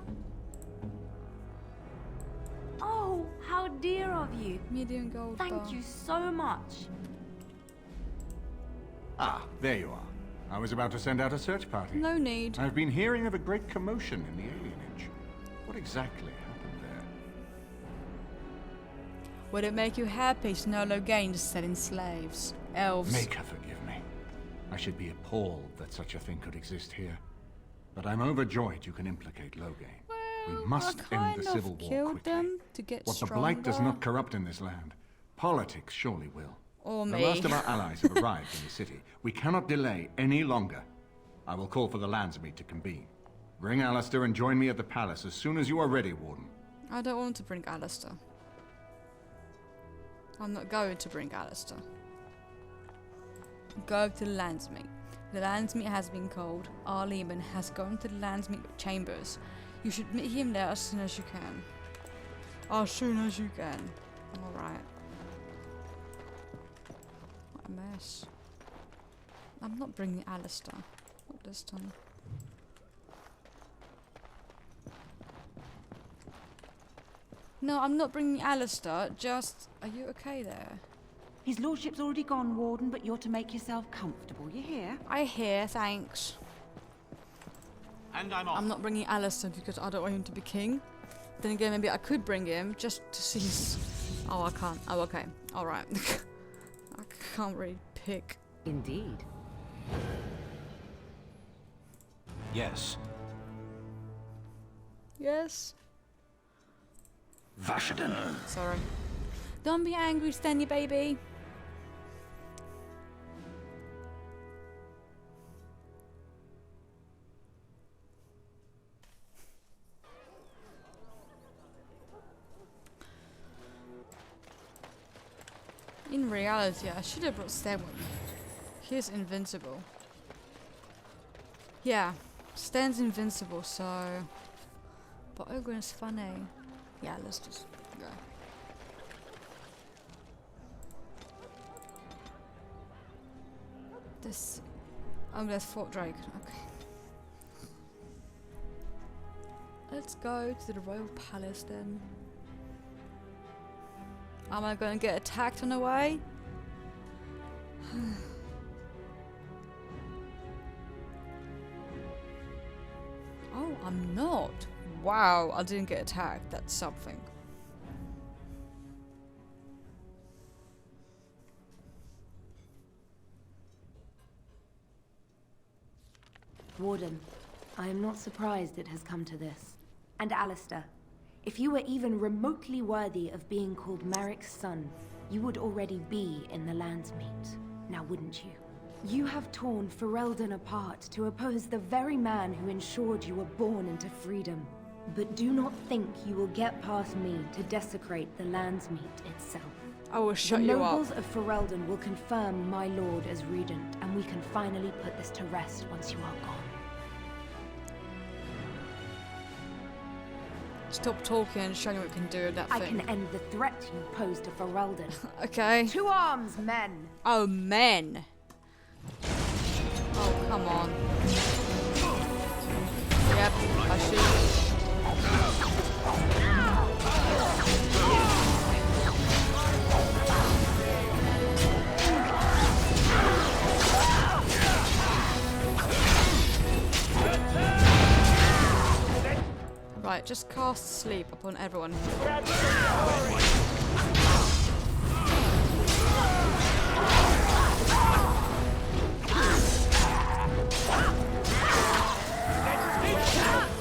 Oh, how dear of you. Medium gold bar. Thank you so much. Ah, there you are. I was about to send out a search party. No need. I've been hearing of a great commotion in the alienage. What exactly happened there? Would it make you happy to know Loghain is selling slaves? Elves. Make her forgive me. I should be appalled that such a thing could exist here. But I'm overjoyed you can implicate Loghain. We must end the civil war killed quickly. them to get What the stronger. Blight does not corrupt in this land, politics surely will. Or The me. last of our allies have arrived in the city. We cannot delay any longer. I will call for the Landsmeet to convene. Bring Alistair and join me at the palace as soon as you are ready, Warden. I don't want to bring Alistair. I'm not going to bring Alistair. Go to the Landsmeet. The Landsmeet has been called. Our Lehman has gone to the Landsmeet chambers. You should meet him there as soon as you can. As soon as you can. Alright. What a mess. I'm not bringing Alistair. Not this time. No, I'm not bringing Alistair. Just, are you okay there? His lordship's already gone, Warden, but you're to make yourself comfortable. You hear? I hear, thanks. And I'm off. I'm not bringing Alistair because I don't want him to be king. Then again, maybe I could bring him just to see his... Oh, I can't. Oh, okay. Alright. I can't really pick. Indeed. Yes. Yes? Vashaden. Sorry. Don't be angry, Stanley baby. In reality, I should have brought Stan. He's invincible. Yeah, Stan's invincible, so... But Ogren is funny. Yeah, let's just go. This... Oh, that's Fort Drake. Okay. Let's go to the Royal Palace then. Am I going to get attacked on the way? Oh, I'm not. Wow, I didn't get attacked. That's something. Warden, I am not surprised it has come to this. And Alistair, if you were even remotely worthy of being called Merrick's son, you would already be in the Landsmeet, now wouldn't you? You have torn Ferelden apart to oppose the very man who ensured you were born into freedom. But do not think you will get past me to desecrate the Landsmeet itself. I will shut you up. The nobles of Ferelden will confirm my lord as regent, and we can finally put this to rest once you are gone. Stop talking and show me what you can do with that thing. I can end the threat you pose to Ferelden. Okay. To arms, men! Oh, men. Oh, come on. Yep, I should. Right, just cast sleep upon everyone.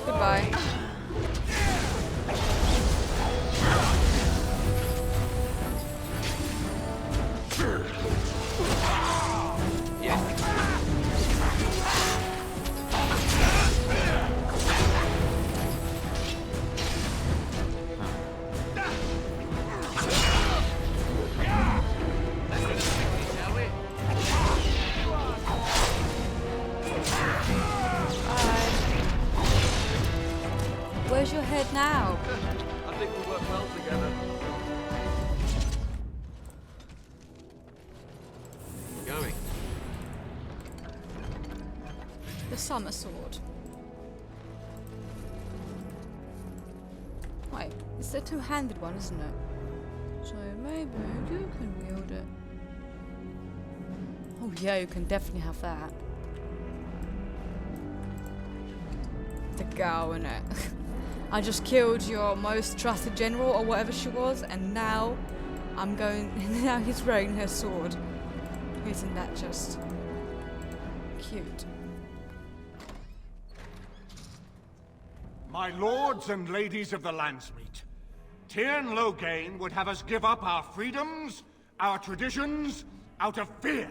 Goodbye. Where's your head now? I think we work well together. Going. The summer sword. Wait, it's the two-handed one, isn't it? So maybe you can wield it. Oh yeah, you can definitely have that. The girl in it. I just killed your most trusted general or whatever she was, and now I'm going. Now he's wearing her sword. Isn't that just cute? My lords and ladies of the Landsmeet, Tyrn Loghain would have us give up our freedoms, our traditions, out of fear.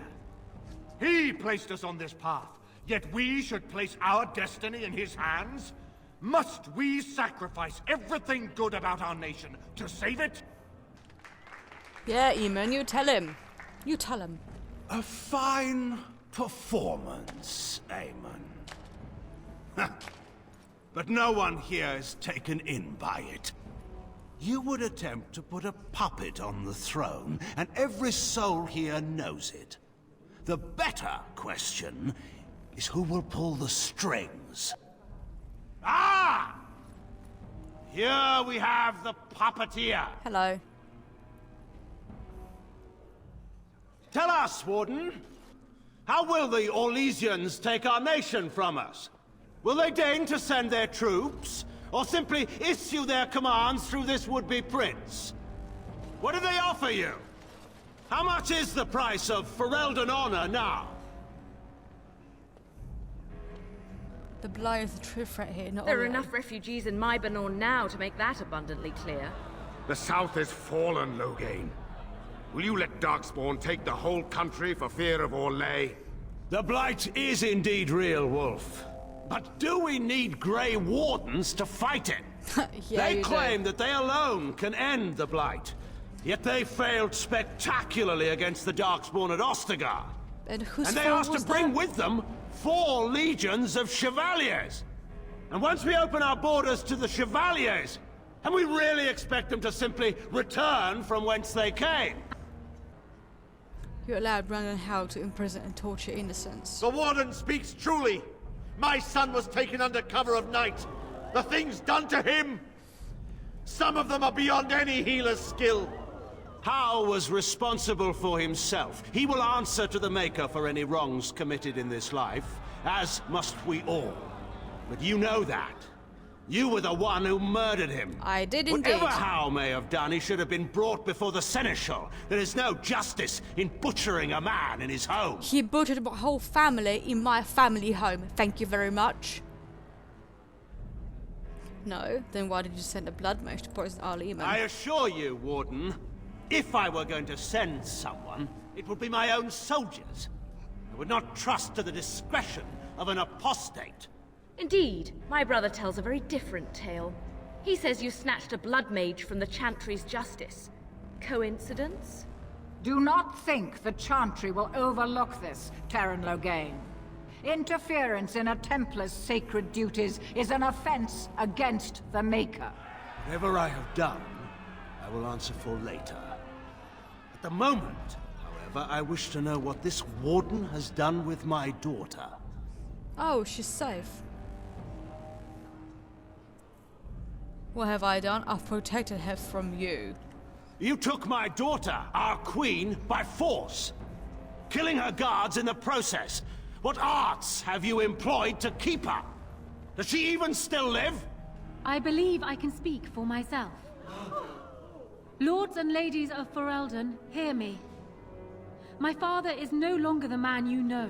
He placed us on this path, yet we should place our destiny in his hands? Must we sacrifice everything good about our nation to save it? Yeah, Eamon, you tell him. You tell him. A fine performance, Aemon. But no one here is taken in by it. You would attempt to put a puppet on the throne, and every soul here knows it. The better question is who will pull the strings. Ah! Here we have the puppeteer. Hello. Tell us, Warden, how will the Orlesians take our nation from us? Will they deign to send their troops, or simply issue their commands through this would-be prince? What do they offer you? How much is the price of Ferelden honor now? The Bly is the true threat here, not There are Olay. enough refugees in Mybanor now to make that abundantly clear. The South is fallen, Loghain. Will you let Darkspawn take the whole country for fear of Orlais? The Blight is indeed real, Wolf. But do we need Grey Wardens to fight it? Yeah, they you claim that they alone can end the Blight. Yet they failed spectacularly against the Darkspawn at Ostagar. And whose And they fault asked was to bring that? with them 4 legions of Chevaliers. And once we open our borders to the Chevaliers, and we really expect them to simply return from whence they came? You allowed Brandon Howe to imprison and torture innocents. The Warden speaks truly. My son was taken under cover of night. The things done to him, some of them are beyond any healer's skill. Hal was responsible for himself. He will answer to the Maker for any wrongs committed in this life, as must we all. But you know that. You were the one who murdered him. I did indeed. Whatever Hal may have done, he should have been brought before the Seneschal. There is no justice in butchering a man in his home. He butchered my whole family in my family home. Thank you very much. No, then why did you send a blood mage to poison our Lehman? I assure you, Warden, if I were going to send someone, it would be my own soldiers. I would not trust to the discretion of an apostate. Indeed, my brother tells a very different tale. He says you snatched a blood mage from the Chantry's justice. Coincidence? Do not think the Chantry will overlook this, Terran Logain. Interference in a Templar's sacred duties is an offense against the Maker. Whatever I have done, I will answer for later. At the moment, however, I wish to know what this Warden has done with my daughter. Oh, she's safe. What have I done? I've protected her from you. You took my daughter, our queen, by force, killing her guards in the process. What arts have you employed to keep her? Does she even still live? I believe I can speak for myself. Lords and ladies of Ferelden, hear me. My father is no longer the man you know.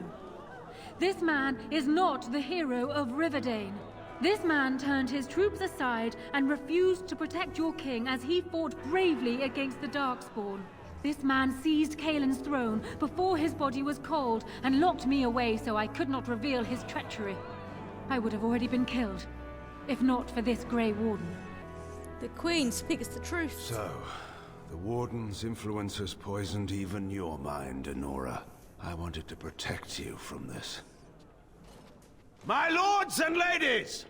This man is not the hero of Riverdane. This man turned his troops aside and refused to protect your king as he fought bravely against the Darkspawn. This man seized Kaelin's throne before his body was cold and locked me away so I could not reveal his treachery. I would have already been killed, if not for this Grey Warden. The Queen speaks the truth. So, the Warden's influence has poisoned even your mind, Enora. I wanted to protect you from this. My lords and ladies!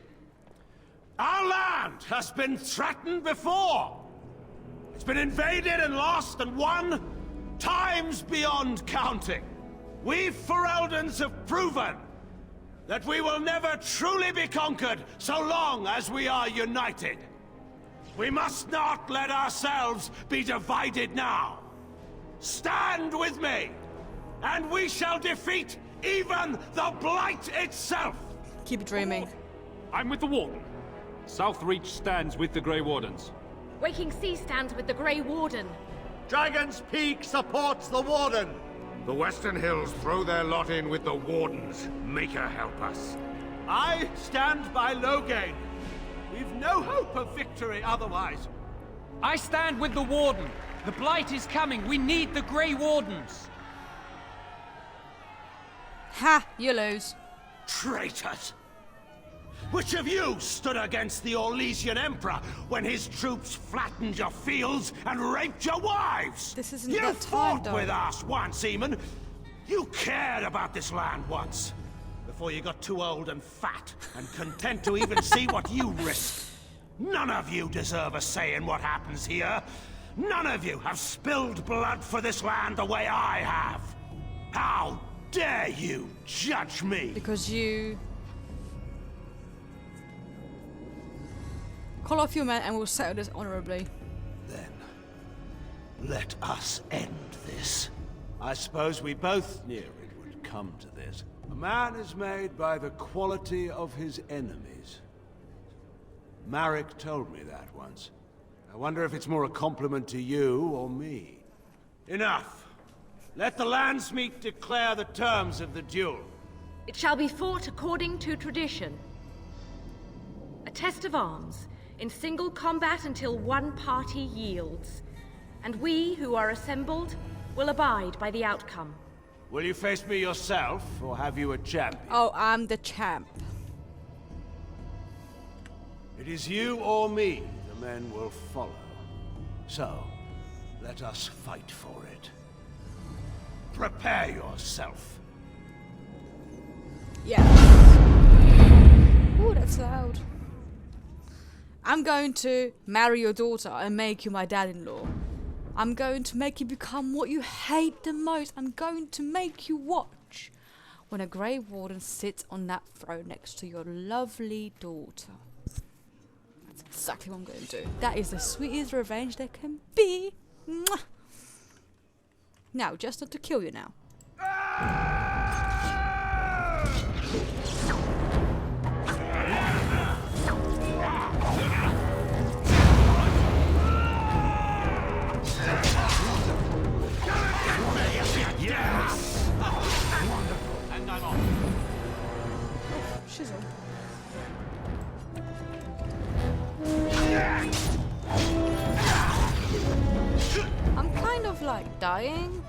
Our land has been threatened before! It's been invaded and lost and won times beyond counting. We Fereldans have proven that we will never truly be conquered so long as we are united. We must not let ourselves be divided now. Stand with me, and we shall defeat even the Blight itself! Keep dreaming. I'm with the Warden. Southreach stands with the Grey Wardens. Waking Sea stands with the Grey Warden. Dragon's Peak supports the Warden. The Western Hills throw their lot in with the Wardens. Maker help us. I stand by Logain. We've no hope of victory otherwise. I stand with the Warden. The Blight is coming. We need the Grey Wardens. Ha! You lose. Traitors! Which of you stood against the Orlesian Emperor when his troops flattened your fields and raped your wives? This isn't you that time, fought though. with us once, Eamon. You cared about this land once. Before you got too old and fat and content to even see what you risked. None of you deserve a say in what happens here. None of you have spilled blood for this land the way I have. How dare you judge me? Because you... Call off your men and we'll settle this honorably. Then, let us end this. I suppose we both knew it would come to this. A man is made by the quality of his enemies. Marek told me that once. I wonder if it's more a compliment to you or me. Enough. Let the Landsmeet declare the terms of the duel. It shall be fought according to tradition. A test of arms, in single combat until one party yields. And we, who are assembled, will abide by the outcome. Will you face me yourself, or have you a champion? Oh, I'm the champ. It is you or me the men will follow. So, let us fight for it. Prepare yourself. Yeah. Ooh, that's loud. I'm going to marry your daughter and make you my dad-in-law. I'm going to make you become what you hate the most. I'm going to make you watch when a Grey Warden sits on that throne next to your lovely daughter. That's exactly what I'm going to do. That is the sweetest revenge there can be. Mwah. Now, just not to kill you now. Yes! And I'm off. Shizzle. I'm kind of like dying.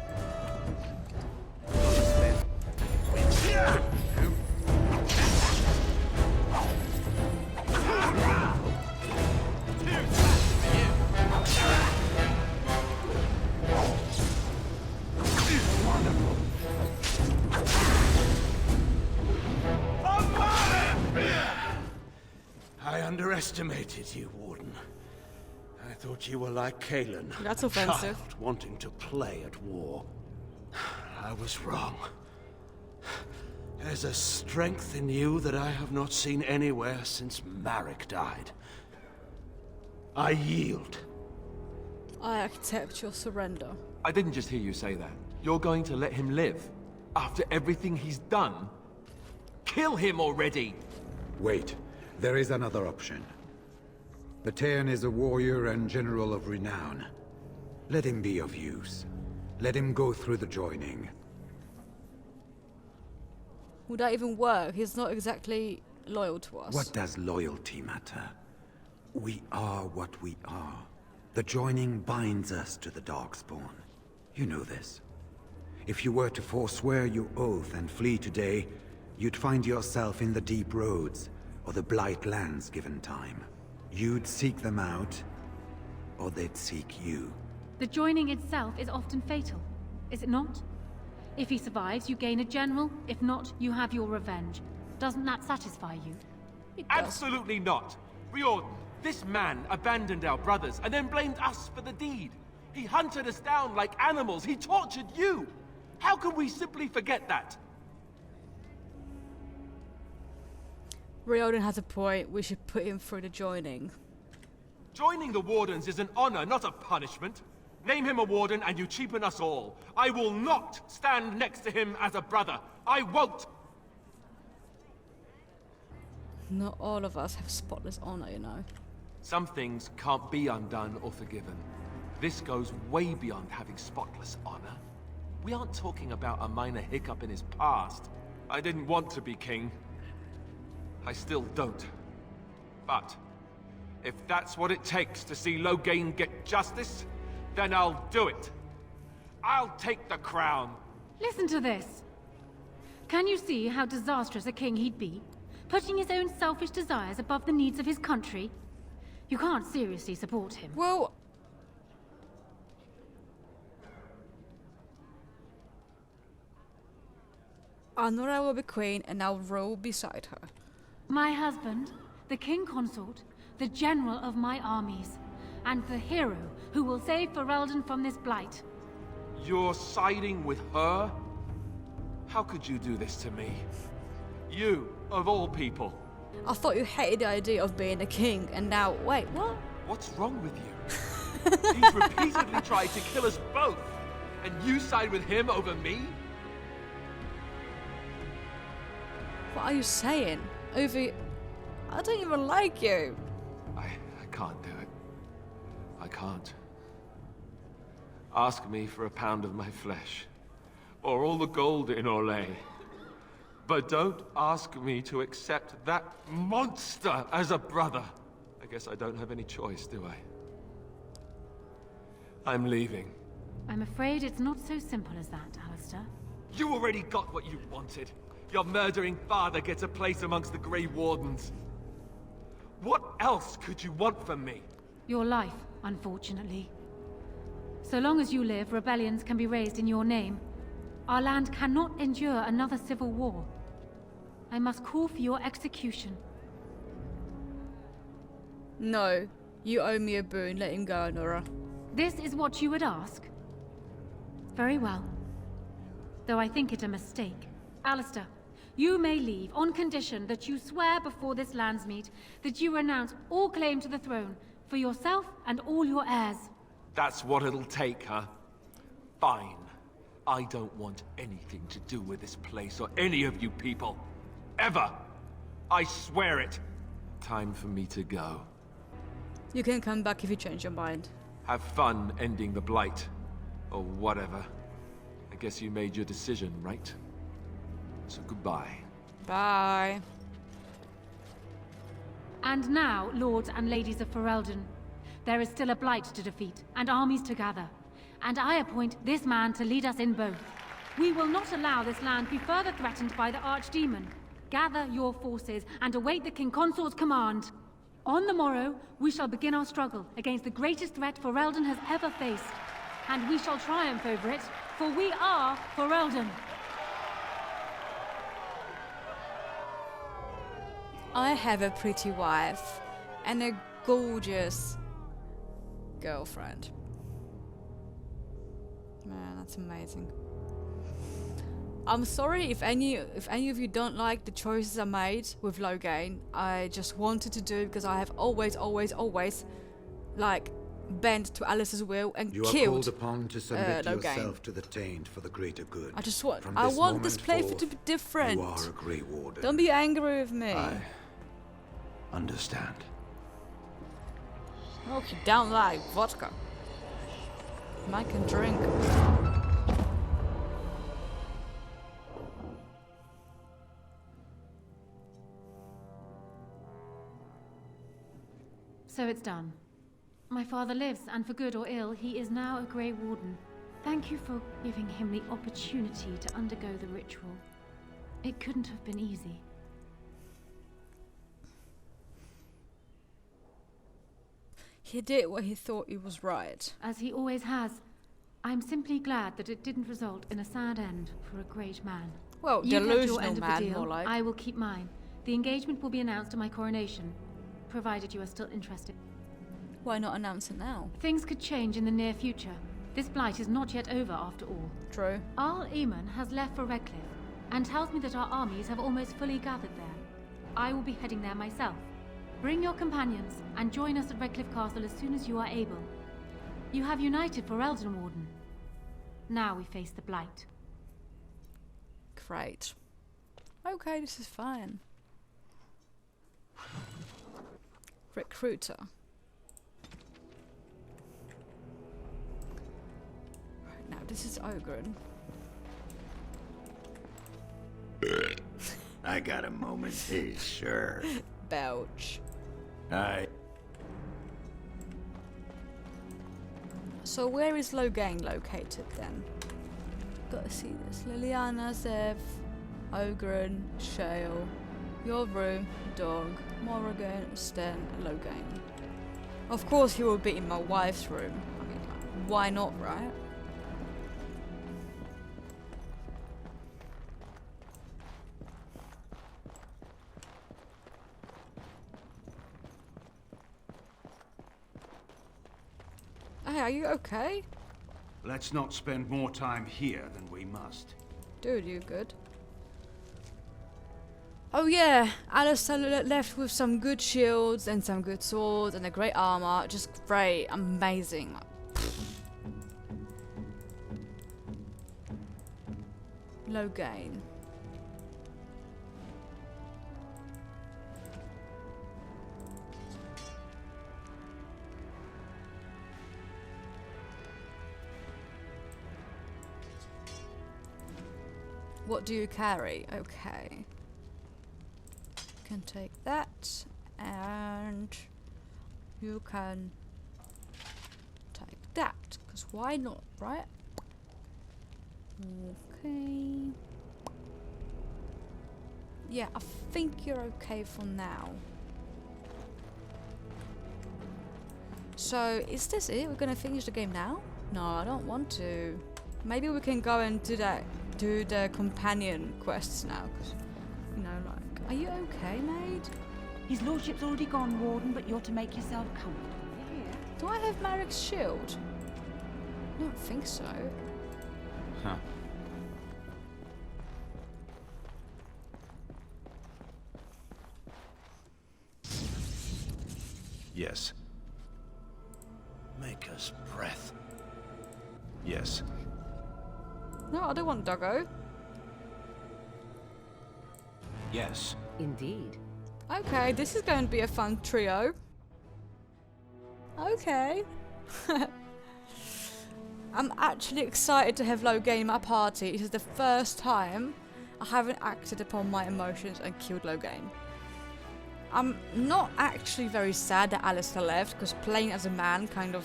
I underestimated you, Warden. I thought you were like Kalen. That's a offensive. child wanting to play at war. I was wrong. There's a strength in you that I have not seen anywhere since Marek died. I yield. I accept your surrender. I didn't just hear you say that. You're going to let him live? After everything he's done? Kill him already! Wait. There is another option. Batean is a warrior and general of renown. Let him be of use. Let him go through the joining. Would that even work? He's not exactly loyal to us. What does loyalty matter? We are what we are. The joining binds us to the Darkspawn. You know this. If you were to forswear your oath and flee today, you'd find yourself in the Deep Roads, or the Blight Lands given time. You'd seek them out, or they'd seek you. The joining itself is often fatal, is it not? If he survives, you gain a general. If not, you have your revenge. Doesn't that satisfy you? Absolutely not! Riordan, this man abandoned our brothers and then blamed us for the deed. He hunted us down like animals. He tortured you! How can we simply forget that? Riordan has a point. We should put him through the joining. Joining the Wardens is an honor, not a punishment. Name him a Warden and you cheapen us all. I will not stand next to him as a brother. I won't! Not all of us have spotless honor, you know. Some things can't be undone or forgiven. This goes way beyond having spotless honor. We aren't talking about a minor hiccup in his past. I didn't want to be king. I still don't. But if that's what it takes to see Loghain get justice, then I'll do it. I'll take the crown. Listen to this. Can you see how disastrous a king he'd be? Putting his own selfish desires above the needs of his country? You can't seriously support him. Well... Anora will be queen and I'll rule beside her. My husband, the king consort, the general of my armies, and the hero who will save Ferelden from this blight. You're siding with her? How could you do this to me? You, of all people. I thought you hated the idea of being a king, and now, wait, what? What's wrong with you? He's repeatedly tried to kill us both, and you side with him over me? What are you saying? Over... I don't even like you. I can't do it. I can't. Ask me for a pound of my flesh, or all the gold in Orlais. But don't ask me to accept that monster as a brother. I guess I don't have any choice, do I? I'm leaving. I'm afraid it's not so simple as that, Alistair. You already got what you wanted. Your murdering father gets a place amongst the Grey Wardens. What else could you want from me? Your life, unfortunately. So long as you live, rebellions can be raised in your name. Our land cannot endure another civil war. I must call for your execution. No, you owe me a boon. Let him go, Nora. This is what you would ask? Very well. Though I think it a mistake. Alistair, you may leave on condition that you swear before this landsmeet that you renounce all claim to the throne for yourself and all your heirs. That's what it'll take, huh? Fine. I don't want anything to do with this place or any of you people. Ever! I swear it! Time for me to go. You can come back if you change your mind. Have fun ending the Blight. Or whatever. I guess you made your decision, right? So goodbye. Bye. And now, lords and ladies of Ferelden, there is still a Blight to defeat, and armies to gather. And I appoint this man to lead us in both. We will not allow this land be further threatened by the Archdemon. Gather your forces and await the King Consort's command. On the morrow, we shall begin our struggle against the greatest threat Ferelden has ever faced. And we shall triumph over it, for we are Ferelden. I have a pretty wife and a gorgeous girlfriend. Man, that's amazing. I'm sorry if any of you don't like the choices I made with Loghain. I just wanted to do it because I have always like bent to Alice's will and You killed are called upon to submit Loghain. yourself to the Taint for the greater good. I want this playthrough to be different. You are a Grey Warden. Don't be angry with me. I understand. Oh, you don't like vodka. I can drink. So it's done. My father lives, and for good or ill, he is now a Grey Warden. Thank you for giving him the opportunity to undergo the ritual. It couldn't have been easy. He did what he thought he was right. As he always has. I'm simply glad that it didn't result in a sad end for a great man. Well, You kept delusional your end of the man, deal. more like. I will keep mine. The engagement will be announced at my coronation, provided you are still interested. Why not announce it now? Things could change in the near future. This blight is not yet over after all. True. Arl Eamon has left for Redcliffe, and tells me that our armies have almost fully gathered there. I will be heading there myself. Bring your companions, and join us at Redcliffe Castle as soon as you are able. You have united Ferelden, Warden. Now we face the blight. Great. Okay, this is fine. Recruiter. Right, now this is Ogren. I got a moment, sure. Belch. So where is Loghain located then? Gotta see this. Liliana, Zev, Ogren, Shale, Yovru, Dog, Morrigan, Sten, and Loghain. Of course he will be in my wife's room. I mean, like, why not, right? Hey, are you okay? Let's not spend more time here than we must. Dude, you good? Oh yeah, Alistair left with some good shields and some good swords and a great armor. Just great, amazing. Loghain. What do you carry? Okay. Can take that, and you can take that, because why not, right? Okay. Yeah, I think you're okay for now. So, is this it? We're gonna finish the game now? No, I don't want to. Maybe we can go and do the companion quests now, because, you know, like, are you okay, maid? His lordship's already gone, Warden, but you're to make yourself comfortable. Here. Do I have Marek's shield? I don't think so. Huh. Yes. Maker's breath. Yes. No, I don't want Doggo. Yes. Indeed. Okay, this is going to be a fun trio. Okay. I'm actually excited to have Logain in my party. This is the first time I haven't acted upon my emotions and killed Logain. I'm not actually very sad that Alistair left, because playing as a man kind of...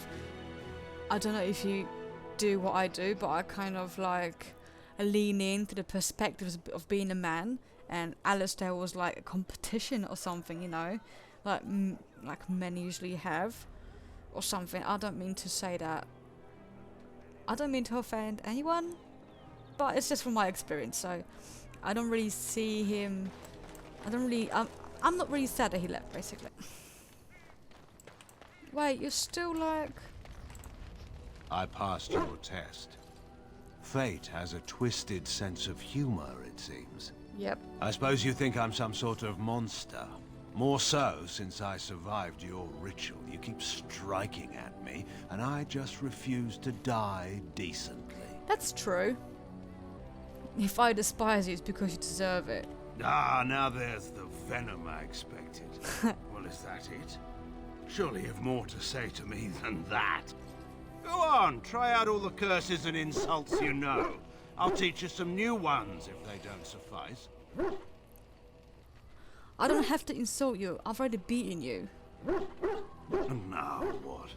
I don't know if you do what I do, but I kind of like lean into the perspectives of being a man, and Alistair was like a competition or something, you know, like like men usually have, or something. I don't mean to say that. I don't mean to offend anyone, but it's just from my experience. So I don't really see him. I don't really. I'm not really sad that he left, basically. Wait, you're still like... I passed your test. Fate has a twisted sense of humor, it seems. Yep. I suppose you think I'm some sort of monster. More so since I survived your ritual. You keep striking at me, and I just refuse to die decently. That's true. If I despise you, it's because you deserve it. Ah, now there's the venom I expected. Well, is that it? Surely you've more to say to me than that. Go on, try out all the curses and insults you know. I'll teach you some new ones if they don't suffice. I don't have to insult you. I've already beaten you. And now what?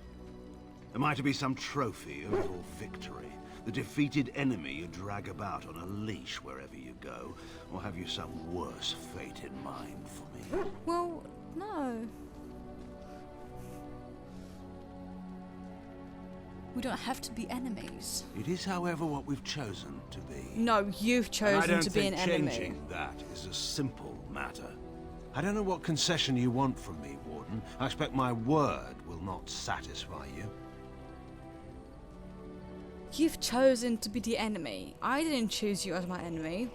Am I to be some trophy of your victory? The defeated enemy you drag about on a leash wherever you go? Or have you some worse fate in mind for me? Well, no. We don't have to be enemies. It is, however, what we've chosen to be. No, you've chosen to be an enemy. Changing that is a simple matter. I don't know what concession you want from me, Warden. I expect my word will not satisfy you. You've chosen to be the enemy. I didn't choose you as my enemy.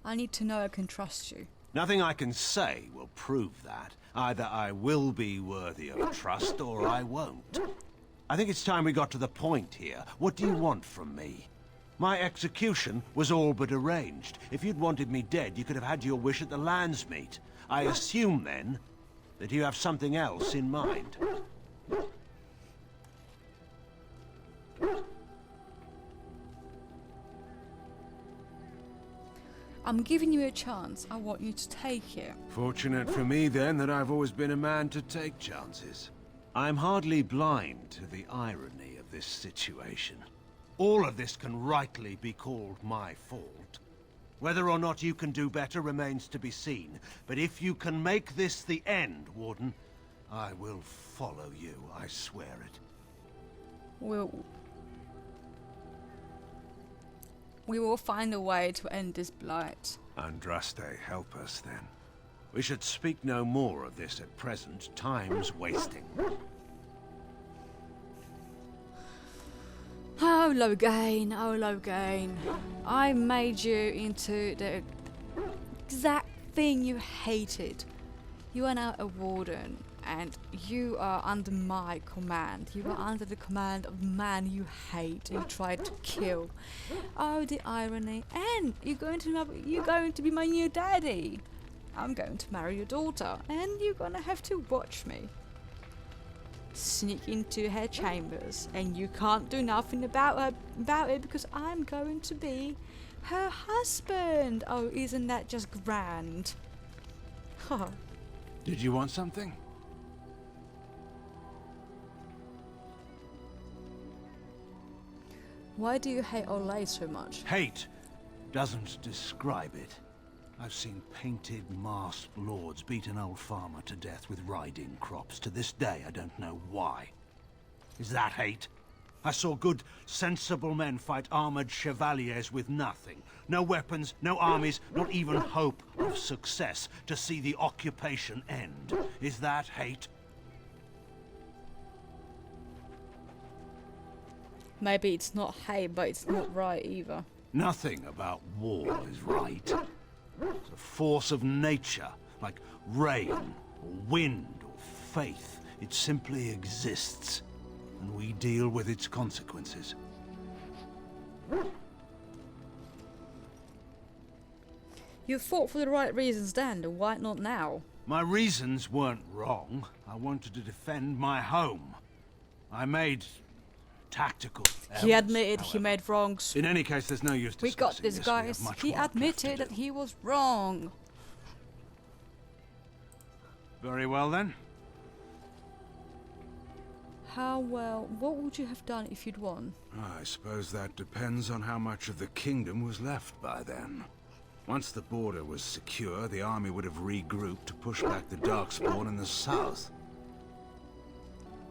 I need to know I can trust you. Nothing I can say will prove that. Either I will be worthy of trust, or I won't. I think it's time we got to the point here. What do you want from me? My execution was all but arranged. If you'd wanted me dead, you could have had your wish at the Lands Meet. I assume, then, that you have something else in mind. I'm giving you a chance. I want you to take it. Fortunate for me, then, that I've always been a man to take chances. I'm hardly blind to the irony of this situation. All of this can rightly be called my fault. Whether or not you can do better remains to be seen. But if you can make this the end, Warden, I will follow you, I swear it. We will find a way to end this blight. Andraste, help us then. We should speak no more of this at present. Time's wasting. Oh, Logain, oh, Logain. I made you into the exact thing you hated. You are now a warden, and you are under my command. You are under the command of the man you hate, you tried to kill. Oh, the irony. And you're going to be my new daddy. I'm going to marry your daughter, and you're gonna have to watch me sneak into her chambers, and you can't do nothing about it because I'm going to be her husband. Oh, isn't that just grand? Huh. Did you want something? Why do you hate Olay so much? Hate doesn't describe it. I've seen painted, masked lords beat an old farmer to death with riding crops. To this day, I don't know why. Is that hate? I saw good, sensible men fight armored chevaliers with nothing. No weapons, no armies, not even hope of success to see the occupation end. Is that hate? Maybe it's not hate, but it's not right either. Nothing about war is right. It's a force of nature, like rain, or wind, or faith. It simply exists. and we deal with its consequences. You fought for the right reasons then, why not now? My reasons weren't wrong. I wanted to defend my home. I made tactical errors, He admitted however. he made wrongs. In any case, there's no use We got discussing this, this. We have guys. much He work left to admitted do. that he was wrong. Very well then. How well? What would you have done if you'd won? I suppose that depends on how much of the kingdom was left by then. Once the border was secure, the army would have regrouped to push back the Darkspawn in the south.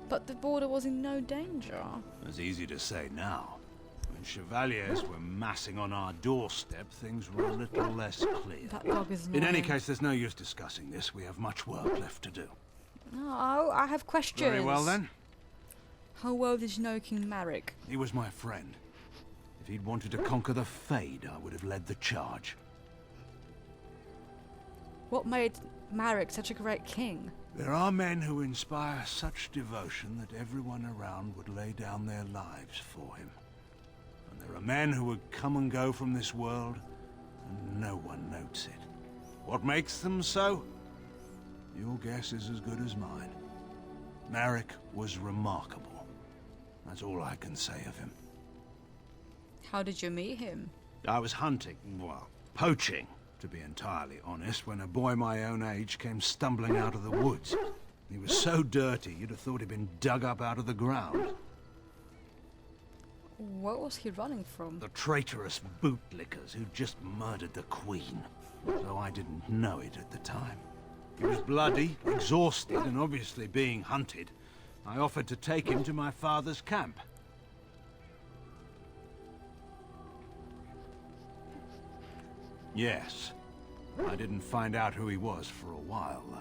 But the border was in no danger. It's easy to say now. When chevaliers were massing on our doorstep, things were a little less clear. That dog is In any annoying. case, there's no use discussing this. We have much work left to do. No, I have questions. Very well then. How well did you know King Marek? He was my friend. If he'd wanted to conquer the Fade, I would have led the charge. What made Marek such a great king? There are men who inspire such devotion that everyone around would lay down their lives for him. And there are men who would come and go from this world, and no one notes it. What makes them so? Your guess is as good as mine. Marek was remarkable. That's all I can say of him. How did you meet him? I was hunting, well, poaching, to be entirely honest, when a boy my own age came stumbling out of the woods. He was so dirty, you'd have thought he'd been dug up out of the ground. What was he running from? The traitorous bootlickers who just murdered the Queen. Though I didn't know it at the time. He was bloody, exhausted, and obviously being hunted. I offered to take him to my father's camp. Yes. I didn't find out who he was for a while, though.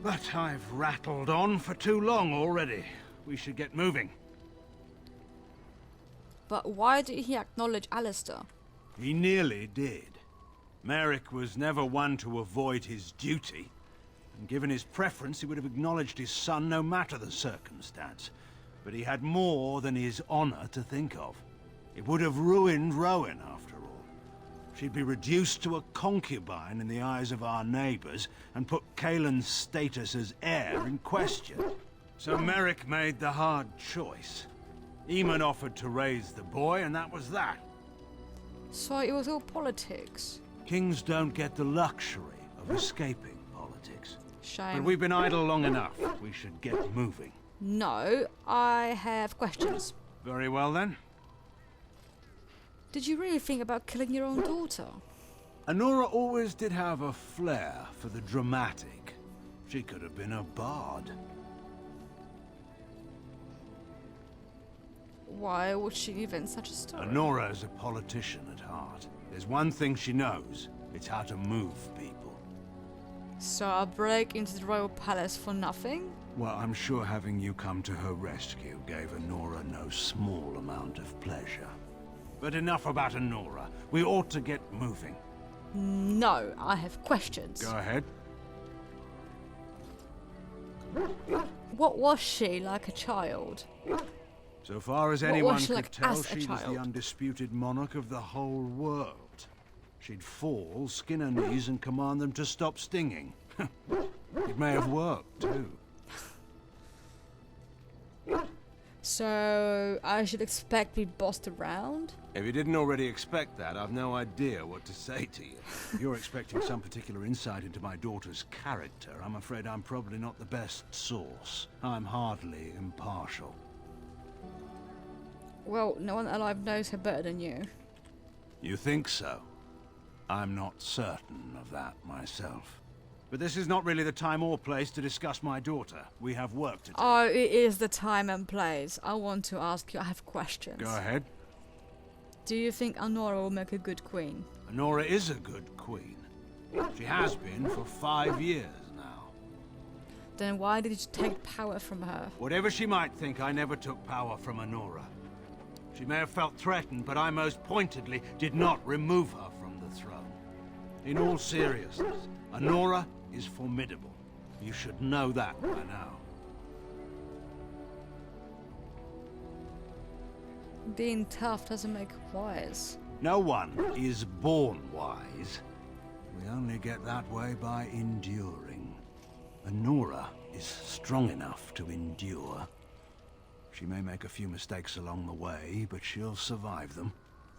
But I've rattled on for too long already. We should get moving. But why did he acknowledge Alistair? He nearly did. Marek was never one to avoid his duty. And given his preference, he would have acknowledged his son no matter the circumstance. But he had more than his honor to think of. It would have ruined Rowan, after all. She'd be reduced to a concubine in the eyes of our neighbors, and put Kaelin's status as heir in question. So Merrick made the hard choice. Eamon offered to raise the boy, and that was that. So it was all politics. Kings don't get the luxury of escaping politics. Shame. But we've been idle long enough. We should get moving. No, I have questions. Very well then. Did you really think about killing your own daughter? Anora always did have a flair for the dramatic. She could have been a bard. Why would she invent such a story? Anora is a politician at heart. There's one thing she knows. It's how to move people. So a break into the royal palace for nothing? Well, I'm sure having you come to her rescue gave Anora no small amount of pleasure. But enough about Anora. We ought to get moving. No, I have questions. Go ahead. What was she like a child? So far as What anyone was she could like tell, as a she was child? the undisputed monarch of the whole world. She'd fall, skin her knees, and command them to stop stinging. It may have worked, too. So I should expect to be bossed around? If you didn't already expect that, I've no idea what to say to you. If you're expecting some particular insight into my daughter's character, I'm afraid I'm probably not the best source. I'm hardly impartial. Well, no one alive knows her better than you. You think so? I'm not certain of that myself. But this is not really the time or place to discuss my daughter. We have work to do. Oh, it is the time and place. I want to ask you, I have questions. Go ahead. Do you think Anora will make a good queen? Anora is a good queen. She has been for 5 years now. Then why did you take power from her? Whatever she might think, I never took power from Anora. She may have felt threatened, but I most pointedly did not remove her from the throne. In all seriousness, Anora is formidable. You should know that by now. Being tough doesn't make wise. No one is born wise. We only get that way by enduring. And Nora is strong enough to endure. She may make a few mistakes along the way, but she'll survive them.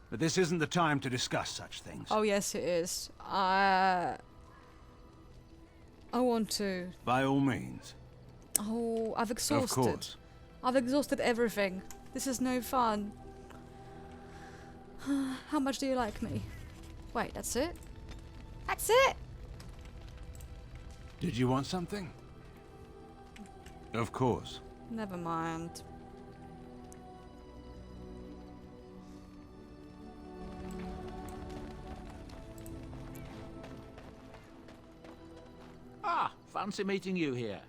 But this isn't the time to discuss such things. Oh yes, it is. I want to. By all means. Oh, I've exhausted. Of course. I've exhausted everything. This is no fun. How much do you like me? Wait, that's it? That's it? Did you want something? Of course. Never mind. Ah, fancy meeting you here.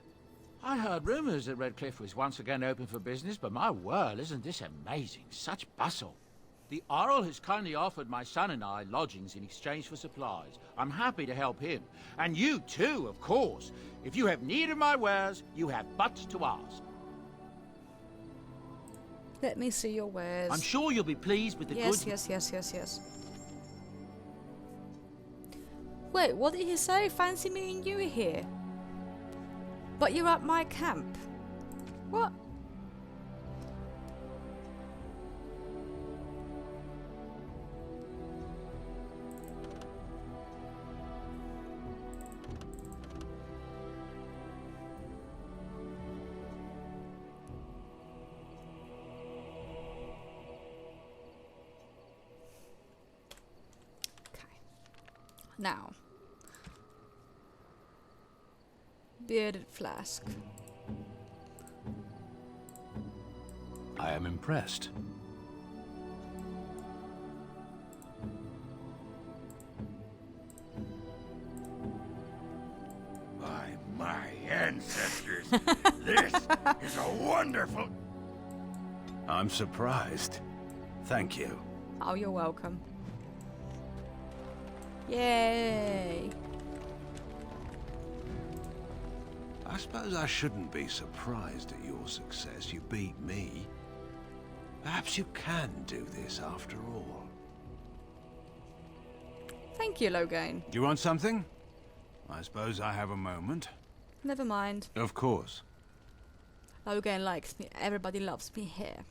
I heard rumours that Redcliffe was once again open for business, but my word, isn't this amazing? Such bustle. The Earl has kindly offered my son and I lodgings in exchange for supplies. I'm happy to help him. And you too, of course. If you have need of my wares, you have but to ask. Let me see your wares. I'm sure you'll be pleased with the goods... Yes. Wait, what did he say? Fancy meeting you here. But you're at my camp. What? Now, bearded flask. I am impressed. By my ancestors, this is a wonderful... I'm surprised. Thank you. Oh, you're welcome. Yay! I suppose I shouldn't be surprised at your success. You beat me. Perhaps you can do this after all. Thank you, Logain. Do you want something? I suppose I have a moment. Never mind. Of course. Logain likes me. Everybody loves me here.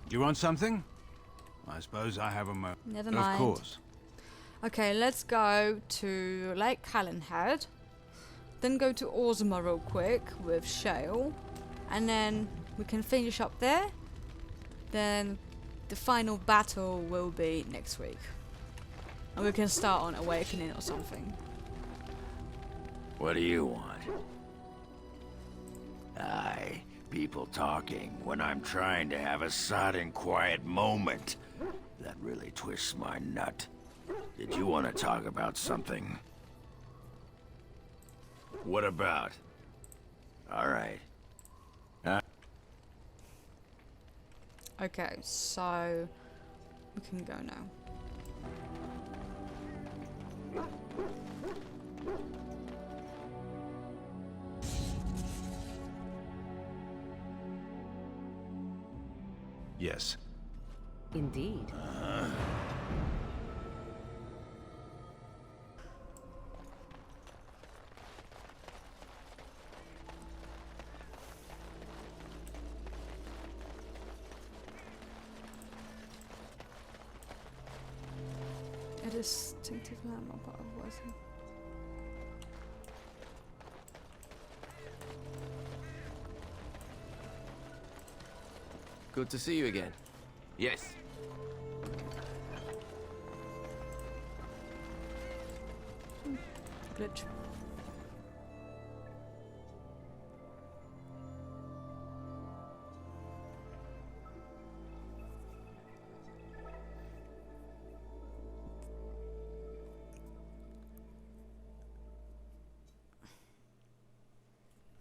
Do you want something? I suppose I have a moment. Never mind. Of course. Okay, let's go to Lake Callanhead. Then go to Ozma real quick with Shale. And then we can finish up there. Then the final battle will be next week. And we can start on Awakening or something. What do you want? Aye, people talking when I'm trying to have a sodden quiet moment. That really twists my nut. Did you want to talk about something? What about? All right. Okay, so we can go now. Yes. Indeed. A distinctive landmark, but otherwise. Good to see you again. Yes. Glitch.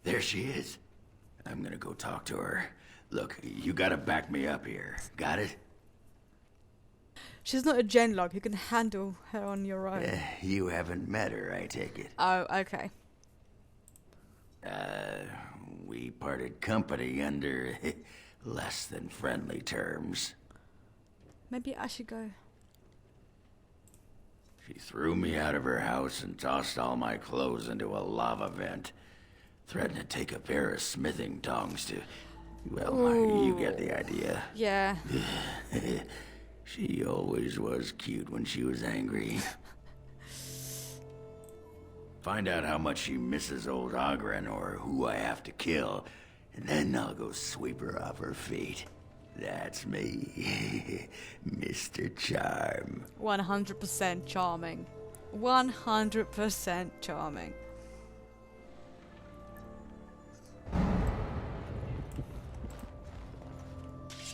There she is. I'm gonna go talk to her. Look, you gotta back me up here. Got it? She's not a genlog. You can handle her on your own. You haven't met her, I take it. Oh, okay. we parted company under less than friendly terms. Maybe I should go. She threw me out of her house and tossed all my clothes into a lava vent. Threatened to take a pair of smithing tongs to... Well, you get the idea. Yeah. She always was cute when she was angry. Find out how much she misses old Ogren or who I have to kill, and then I'll go sweep her off her feet. That's me, Mr. Charm. 100% charming. 100% charming.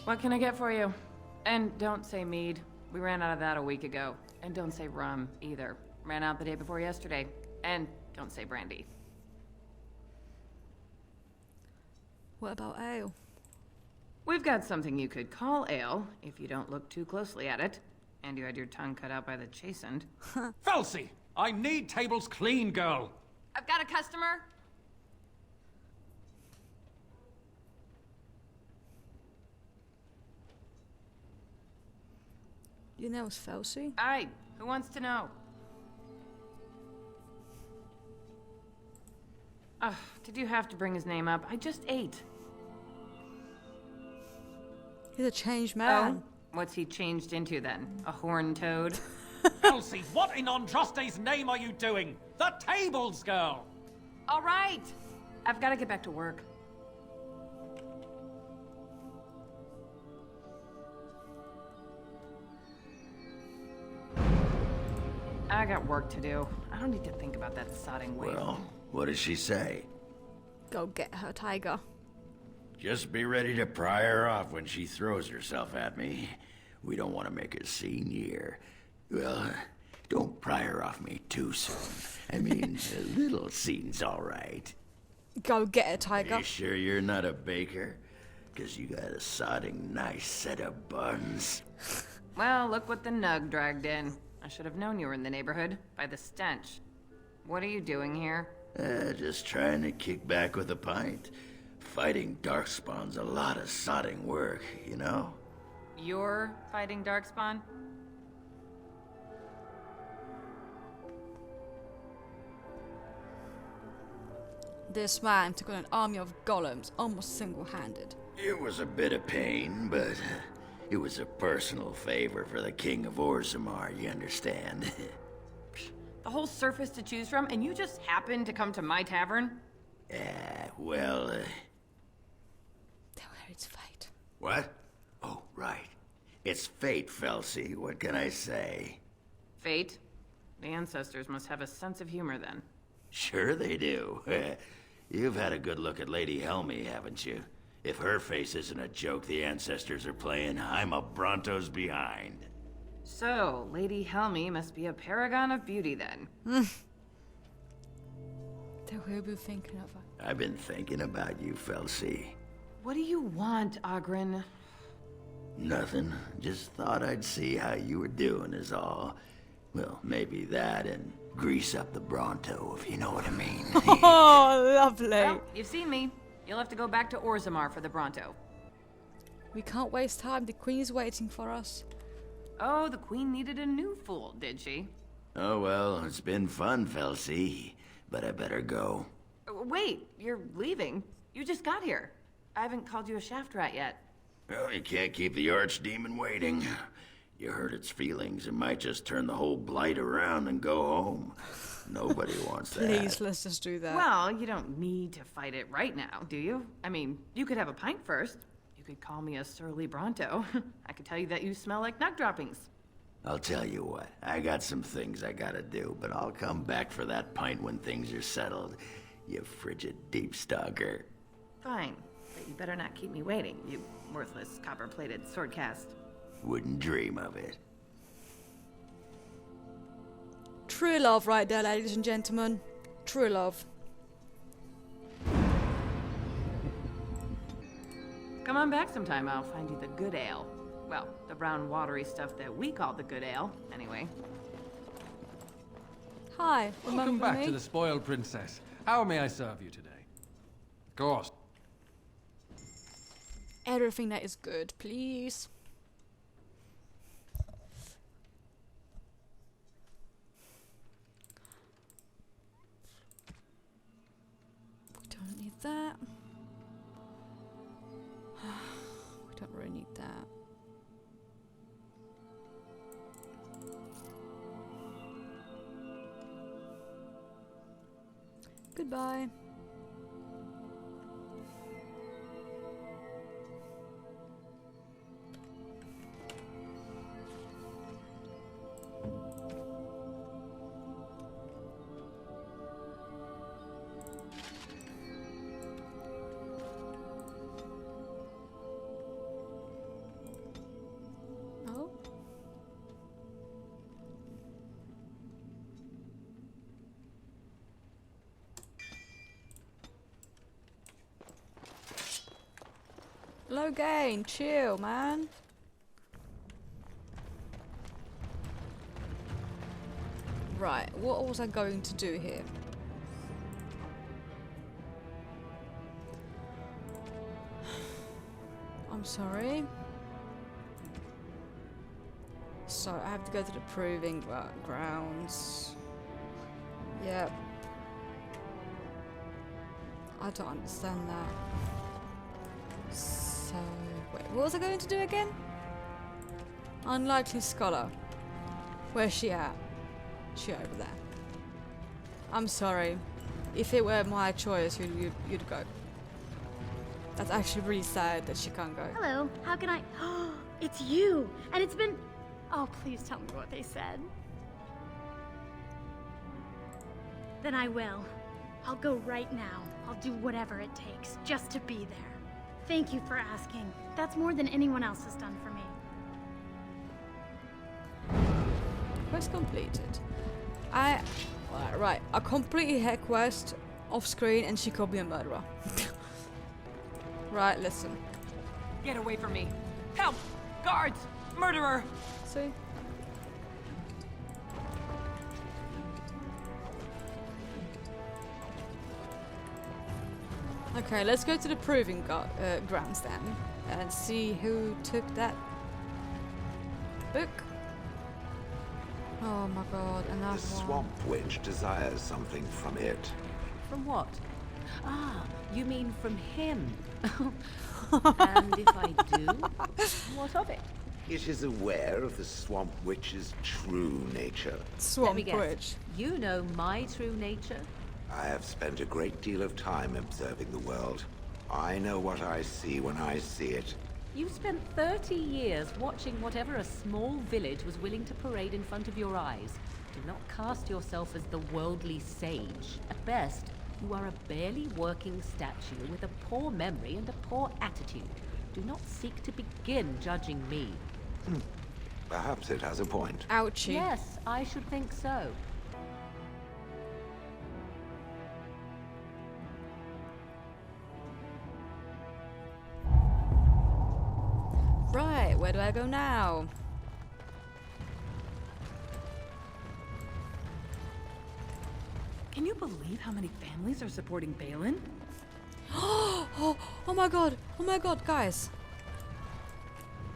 What can I get for you? And don't say mead. We ran out of that a week ago. And don't say rum, either. Ran out the day before yesterday. And don't say brandy. What about ale? We've got something you could call ale, if you don't look too closely at it. And you had your tongue cut out by the chastened. Felsi! I need tables clean, girl! I've got a customer. You know it's Felsi? Aye. Who wants to know? Did you have to bring his name up? I just ate. He's a changed man. Oh? What's he changed into then? A horned toad? Elsie, what in Andraste's name are you doing? The tables, girl! All right. I've got to get back to work. I got work to do. I don't need to think about that sodding wave. Well, what does she say? Go get her, Tiger. Just be ready to pry her off when she throws herself at me. We don't want to make a scene here. Well, don't pry her off me too soon. I mean, a little scene's all right. Go get her, Tiger. You sure you're not a baker? Because you got a sodding nice set of buns. Well, look what the nug dragged in. I should have known you were in the neighborhood, by the stench. What are you doing here? Just trying to kick back with a pint. Fighting Darkspawn's a lot of sodding work, you know? You're fighting Darkspawn? This man took on an army of golems almost single-handed. It was a bit of pain, but it was a personal favor for the King of Orzammar, you understand? The whole surface to choose from, and you just happened to come to my tavern? Well, Tell her it's fate. What? Oh, right. It's fate, Felsi. What can I say? Fate? The ancestors must have a sense of humor then. Sure they do. You've had a good look at Lady Helmy, haven't you? If her face isn't a joke the ancestors are playing, I'm a Bronto's behind. So, Lady Helmy must be a paragon of beauty then. Tell her we're thinking of her. I've been thinking about you, Felsi. What do you want, Ogren? Nothing. Just thought I'd see how you were doing is all. Well, maybe that and grease up the Bronto, if you know what I mean. Oh, lovely. Well, you've seen me. You'll have to go back to Orzammar for the Bronto. We can't waste time. The Queen's waiting for us. Oh, the Queen needed a new fool, did she? Oh, well, it's been fun, Felsi. But I better go. Wait, you're leaving? You just got here. I haven't called you a shaft rat yet. Well, you can't keep the archdemon waiting. You hurt its feelings, it might just turn the whole blight around and go home. Nobody wants that. Please, let's just do that. Well, you don't need to fight it right now, do you? I mean, you could have a pint first. You could call me a surly Bronto. I could tell you that you smell like nut droppings. I'll tell you what, I got some things I gotta do, but I'll come back for that pint when things are settled, you frigid deep stalker. Fine, but you better not keep me waiting, you worthless copper-plated swordcast. Wouldn't dream of it. True love right there, ladies and gentlemen. True love. Come on back sometime, I'll find you the good ale. Well, the brown watery stuff that we call the good ale, anyway. Hi, Welcome back to the Spoiled Princess. How may I serve you today? Of course. everything that is good, please. We don't need that. We don't really need that. Goodbye. Oh. Low gain, chill, man. Right, what was I going to do here? I'm sorry. So I have to go to the proving grounds. Yep. I don't understand that. So, wait, what was I going to do again? Unlikely scholar. Where's she at? She over there. I'm sorry. If it were my choice, you'd go. That's actually really sad that she can't go. Hello, how can I... Oh, it's you! And it's been... Oh, please tell me what they said. Then I will. I'll go right now. I'll do whatever it takes just to be there. Thank you for asking. That's more than anyone else has done for me. Quest completed. Right, I completed her quest off screen and she called me a murderer. Right, listen. Get away from me. Help! Guards! Murderer! See? Okay, let's go to the proving grounds then and see who took that book. Oh my god, another The one. Swamp Witch desires something from it. From what? Ah, you mean from him. And if I do, what of it? It is aware of the Swamp Witch's true nature. Let me guess. You know my true nature? I have spent a great deal of time observing the world. I know what I see when I see it. You spent 30 years watching whatever a small village was willing to parade in front of your eyes. Do not cast yourself as the worldly sage. At best, you are a barely working statue with a poor memory and a poor attitude. Do not seek to begin judging me. Perhaps it has a point. Ouchie. Yes, I should think so. Right, where do I go now? Can you believe how many families are supporting Balin? Oh my god, guys.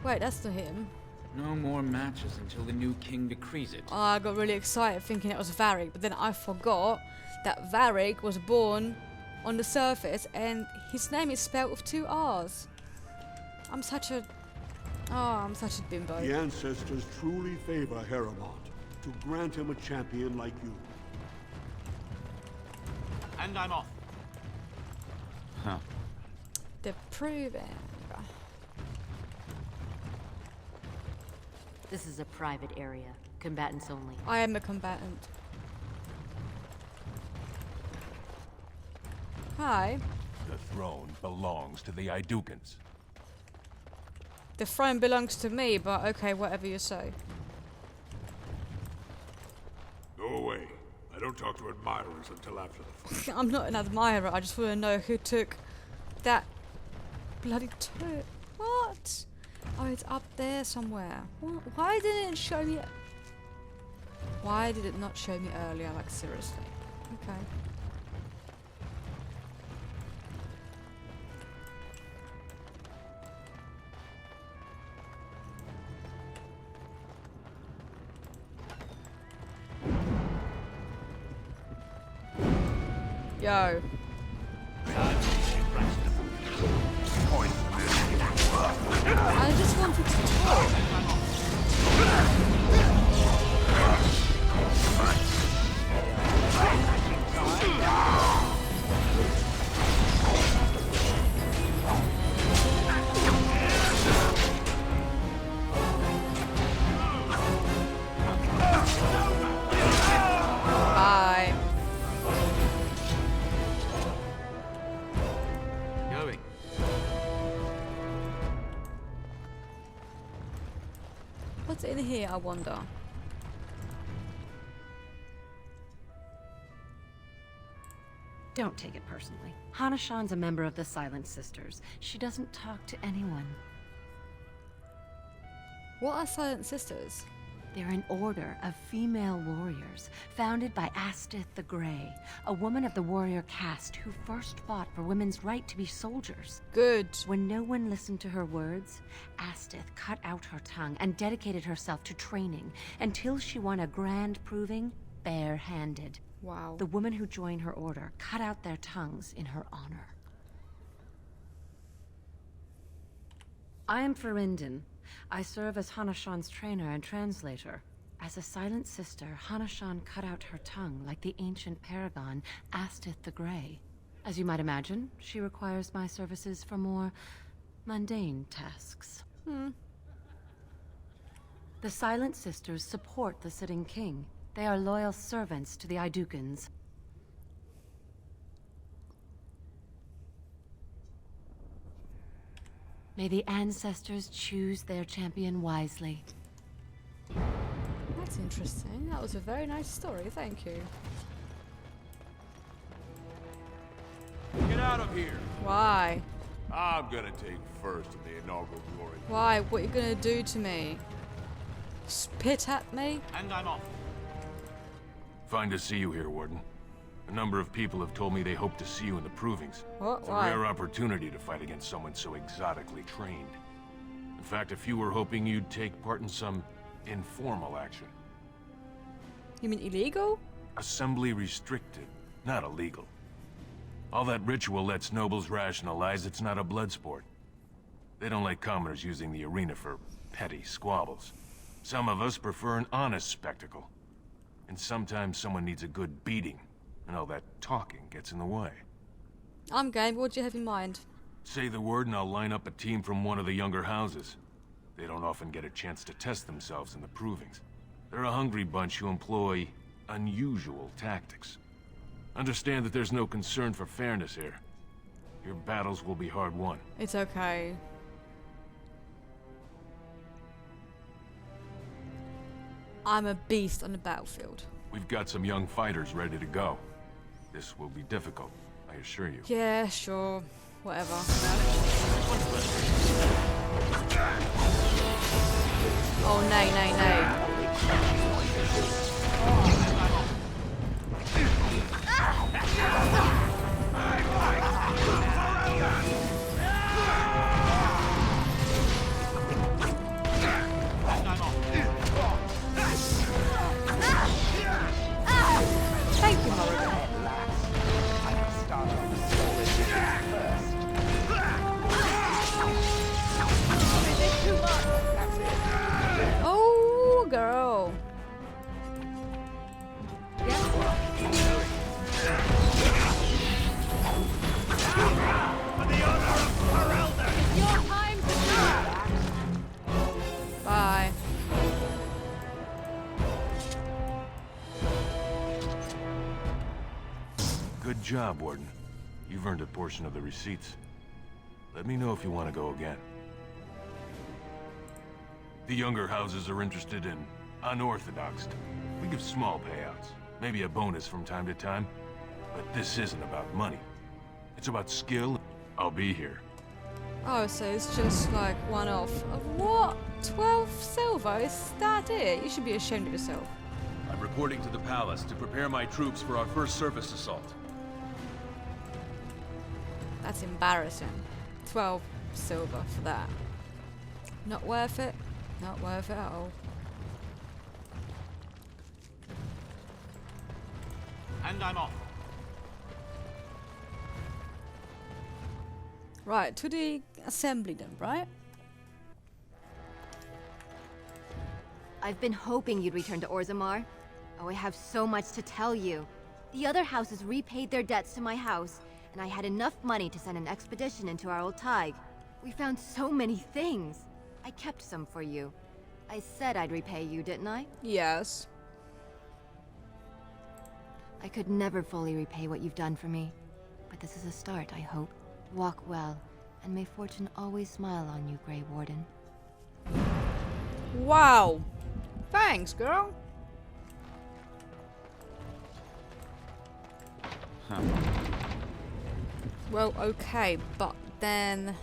Wait, that's not him. No more matches until the new king decrees it. Oh, I got really excited thinking it was Varric, but then I forgot that Varric was born on the surface and his name is spelled with 2 R's. I'm such a bimbo. The ancestors truly favor Heremont to grant him a champion like you. And I'm off. Huh. The proving. This is a private area. Combatants only. I am a combatant. Hi. The throne belongs to the Idukans. The throne belongs to me, but okay, whatever you say. Go away. I don't talk to admirers until after the fight. I'm not an admirer, I just want to know who took that bloody turret. What? Oh, it's up there somewhere. Why didn't it show me? Why did it not show me earlier? Like, seriously. Okay. Yo. I just wanted to talk. Bye. Going. What's in here, I wonder? Don't take it personally. Hana-shan's a member of the Silent Sisters. She doesn't talk to anyone. What are Silent Sisters? They're an order of female warriors, founded by Astith the Grey, a woman of the warrior caste who first fought for women's right to be soldiers. Good. When no one listened to her words, Astith cut out her tongue and dedicated herself to training until she won a grand proving bare-handed. Wow. The women who joined her order cut out their tongues in her honor. I am Ferinden. I serve as Hana-shan's trainer and translator. As a Silent Sister, Hana-shan cut out her tongue like the ancient paragon, Astith the Grey. As you might imagine, she requires my services for more mundane tasks. The Silent Sisters support the sitting king. They are loyal servants to the Idukans. May the ancestors choose their champion wisely. That's interesting. That was a very nice story, thank you. Get out of here! Why? I'm gonna take first in the inaugural glory. Why? What are you gonna do to me? Spit at me? And I'm off. Fine to see you here, Warden. A number of people have told me they hope to see you in the provings. What? It's a Why? rare opportunity to fight against someone so exotically trained. In fact, a few were hoping you'd take part in some informal action. You mean illegal? Assembly restricted, not illegal. All that ritual lets nobles rationalize it's not a blood sport. They don't like commoners using the arena for petty squabbles. Some of us prefer an honest spectacle. And sometimes someone needs a good beating, and all that talking gets in the way. I'm game. What do you have in mind? Say the word and I'll line up a team from one of the younger houses. They don't often get a chance to test themselves in the provings. They're a hungry bunch who employ unusual tactics. Understand that there's no concern for fairness here. Your battles will be hard won. It's okay. I'm a beast on the battlefield. We've got some young fighters ready to go. This will be difficult, I assure you. Yeah, sure. Whatever. Oh, nay, nay, nay. Thank you, Mulligan. Oh, girl. Bye. Good job, Warden. You've earned a portion of the receipts. Let me know if you want to go again. The younger houses are interested in unorthodox. We give small payouts, maybe a bonus from time to time. But this isn't about money. It's about skill. I'll be here. Oh, so it's just like one off. What? 12 silver? Is that it? You should be ashamed of yourself. I'm reporting to the palace to prepare my troops for our first surface assault. That's embarrassing. 12 silver for that. Not worth it. Not worth it at all. And I'm off. Right, to the assembly then, right? I've been hoping you'd return to Orzammar. Oh, I have so much to tell you. The other houses repaid their debts to my house, and I had enough money to send an expedition into our old Tig. We found so many things. I kept some for you. I said I'd repay you, didn't I? Yes. I could never fully repay what you've done for me. But this is a start, I hope. Walk well, and may fortune always smile on you, Grey Warden. Wow. Thanks, girl. Huh. Well, okay, but then...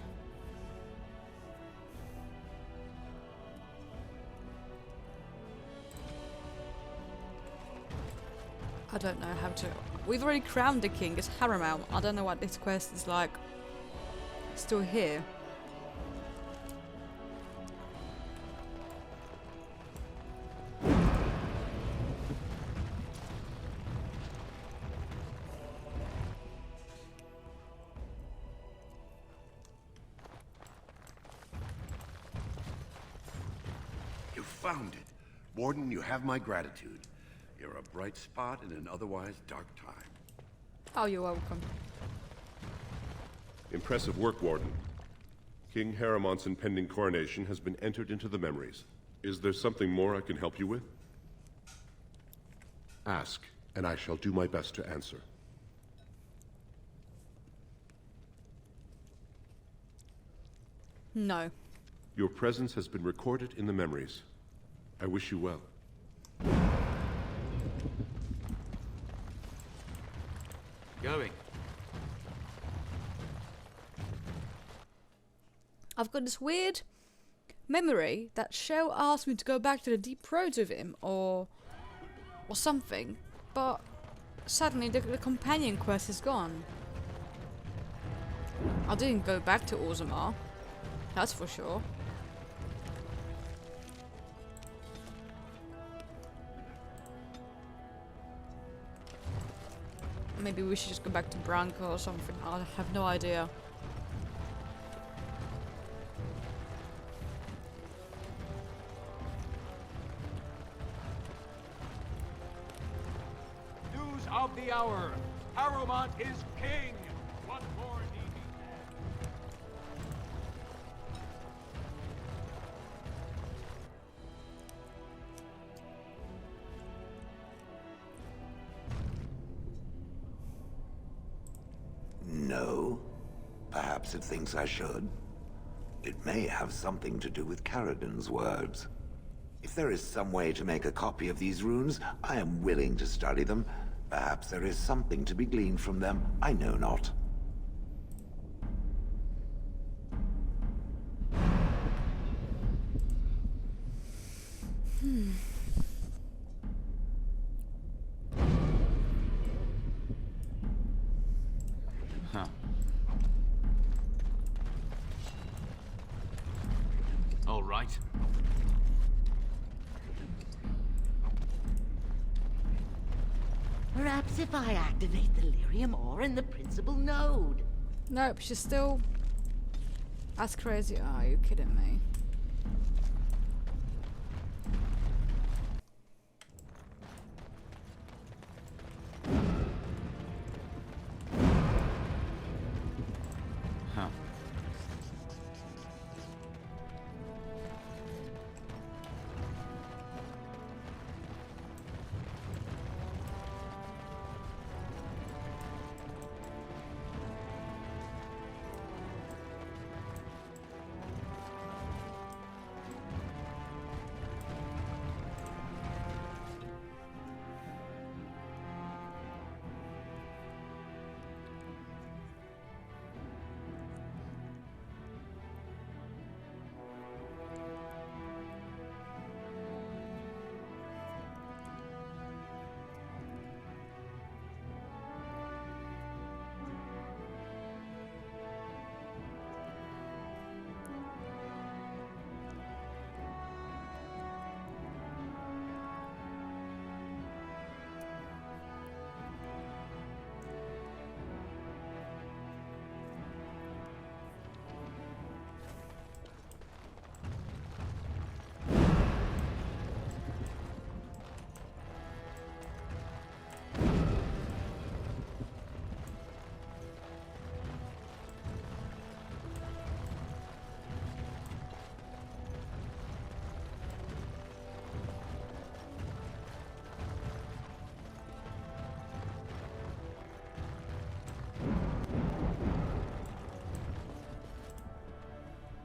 I don't know how to... We've already crowned the king as Paramount. I don't know what this quest is like. Still here. You found it. Warden, you have my gratitude. You're a bright spot in an otherwise dark time. Oh, you're welcome. Impressive work, Warden. King Haramont's impending coronation has been entered into the memories. Is there something more I can help you with? Ask, and I shall do my best to answer. No. Your presence has been recorded in the memories. I wish you well. Going. I've got this weird memory that Shell asked me to go back to the Deep Roads with him, or something, but suddenly the companion quest is gone. I didn't go back to Orzammar, that's for sure. Maybe we should just go back to Branca or something. I have no idea. News of the hour. Harrowmont is king. What more need he No. Perhaps it thinks I should. It may have something to do with Caradon's words. If there is some way to make a copy of these runes, I am willing to study them. Perhaps there is something to be gleaned from them, I know not. Huh. All right. Perhaps if I activate the lyrium ore in the principal node. Nope, she's still as crazy. Oh, are you kidding me? Huh.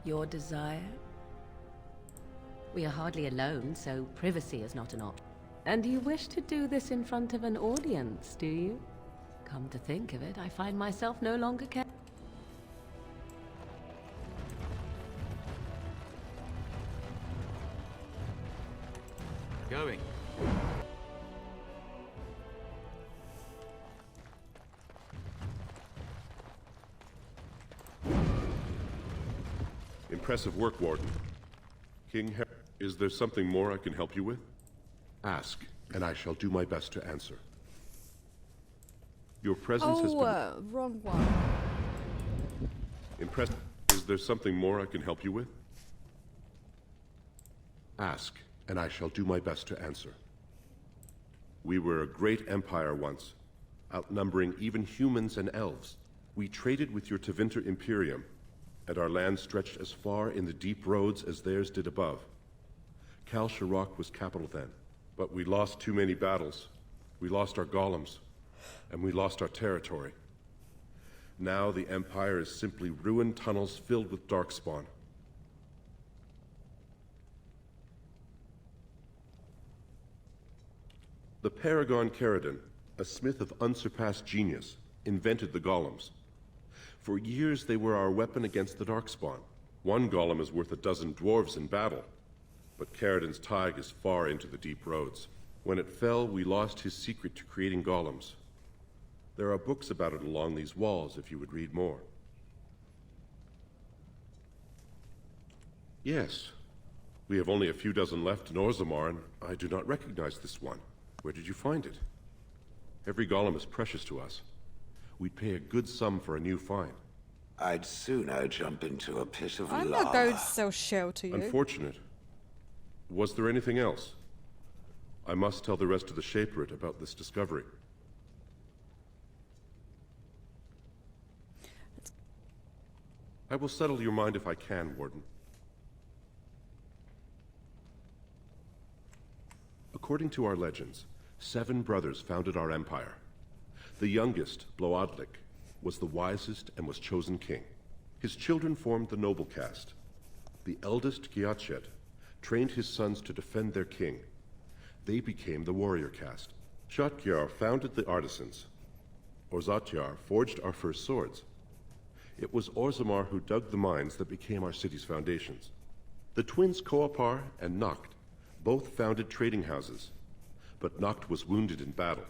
Your desire? We are hardly alone, so privacy is not an option. And you wish to do this in front of an audience, do you? Come to think of it, I find myself no longer Going. Impressive work, Warden. Is there something more I can help you with? Ask, and I shall do my best to answer. Your presence has been... wrong one. Impressive. Is there something more I can help you with? Ask, and I shall do my best to answer. We were a great empire once, outnumbering even humans and elves. We traded with your Tevinter Imperium, and our land stretched as far in the deep roads as theirs did above. Kal Sharok was capital then, but we lost too many battles. We lost our golems, and we lost our territory. Now the Empire is simply ruined tunnels filled with darkspawn. The Paragon Caridin, a smith of unsurpassed genius, invented the golems. For years they were our weapon against the darkspawn. One golem is worth a dozen dwarves in battle, but Caridin's tide is far into the deep roads. When it fell, we lost his secret to creating golems. There are books about it along these walls if you would read more. Yes, we have only a few dozen left in Orzammar, and I do not recognize this one. Where did you find it? Every golem is precious to us. We'd pay a good sum for a new find. I'd sooner jump into a pit of I'm lava. not going to sell shell to you. Unfortunate. Was there anything else? I must tell the rest of the Shaperate about this discovery. I will settle your mind if I can, Warden. According to our legends, 7 brothers founded our empire. The youngest, Bloadlik, was the wisest and was chosen king. His children formed the noble caste. The eldest, Giachet, trained his sons to defend their king. They became the warrior caste. Shatgyar founded the artisans. Orzatyar forged our first swords. It was Orzammar who dug the mines that became our city's foundations. The twins Koapar and Noct both founded trading houses, but Noct was wounded in battle.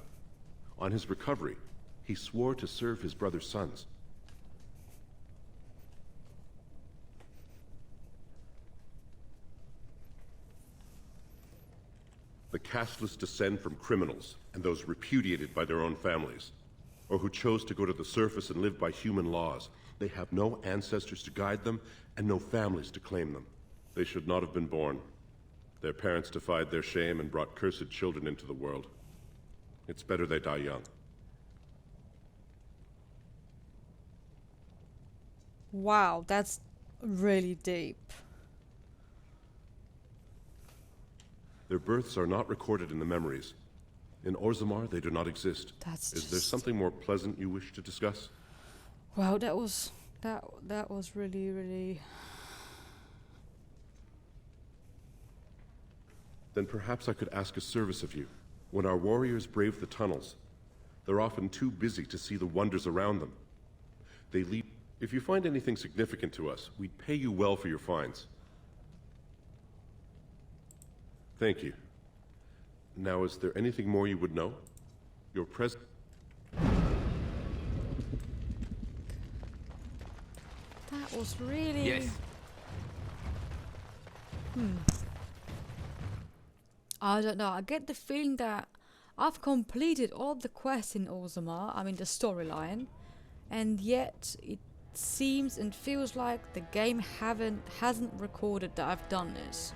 On his recovery, he swore to serve his brother's sons. The casteless descend from criminals and those repudiated by their own families, or who chose to go to the surface and live by human laws. They have no ancestors to guide them and no families to claim them. They should not have been born. Their parents defied their shame and brought cursed children into the world. It's better they die young. Wow, that's really deep. Their births are not recorded in the memories. In Orzammar, they do not exist. Is there something more pleasant you wish to discuss? Wow, that was really. Then perhaps I could ask a service of you. When our warriors brave the tunnels, they're often too busy to see the wonders around them. They leave. If you find anything significant to us, we'd pay you well for your finds. Thank you. Now, is there anything more you would know? Your present. That was really. Yes. I don't know. I get the feeling that I've completed all of the quests in Orzammar. I mean, the storyline, and yet it seems and feels like the game hasn't recorded that I've done this.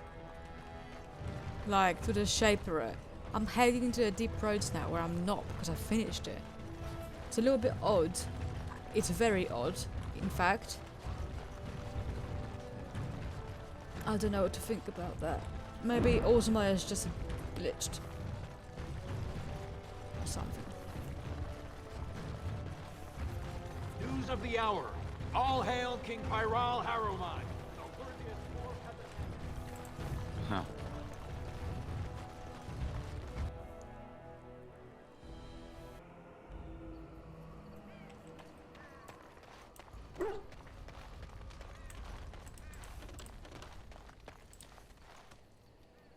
Like to the Shaperate. I'm heading into the deep roads now where I'm not because I finished it. It's a little bit odd. It's very odd, in fact. I don't know what to think about that. Maybe Orzammar is just glitched. Or something. News of the hour. All hail King Pyral Harrowmine. Huh.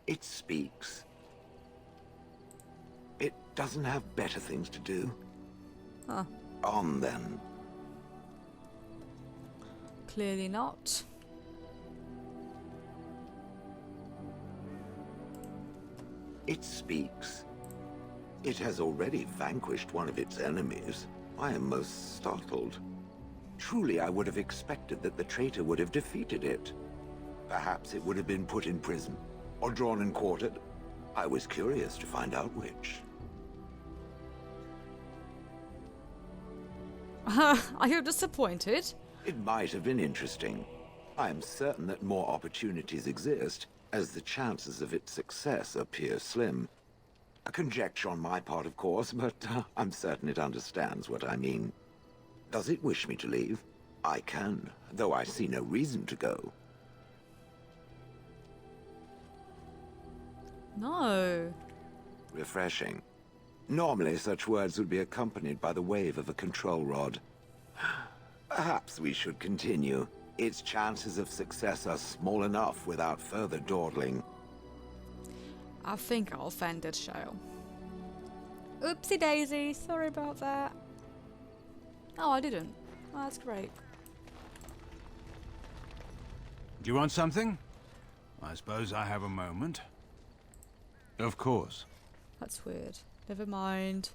It speaks. It doesn't have better things to do. Huh. On then. Clearly not. It speaks. It has already vanquished one of its enemies. I am most startled. Truly, I would have expected that the traitor would have defeated it. Perhaps it would have been put in prison, or drawn and quartered. I was curious to find out which. Are you disappointed? It might have been interesting. I am certain that more opportunities exist, as the chances of its success appear slim. A conjecture on my part, of course, but I'm certain it understands what I mean. Does it wish me to leave? I can, though I see no reason to go. No. Refreshing. Normally, such words would be accompanied by the wave of a control rod. Perhaps we should continue. Its chances of success are small enough without further dawdling. I think I'll fend it, Shale. Oopsie daisy, sorry about that. Oh, I didn't. Oh, that's great. Do you want something? I suppose I have a moment. Of course. That's weird. Never mind.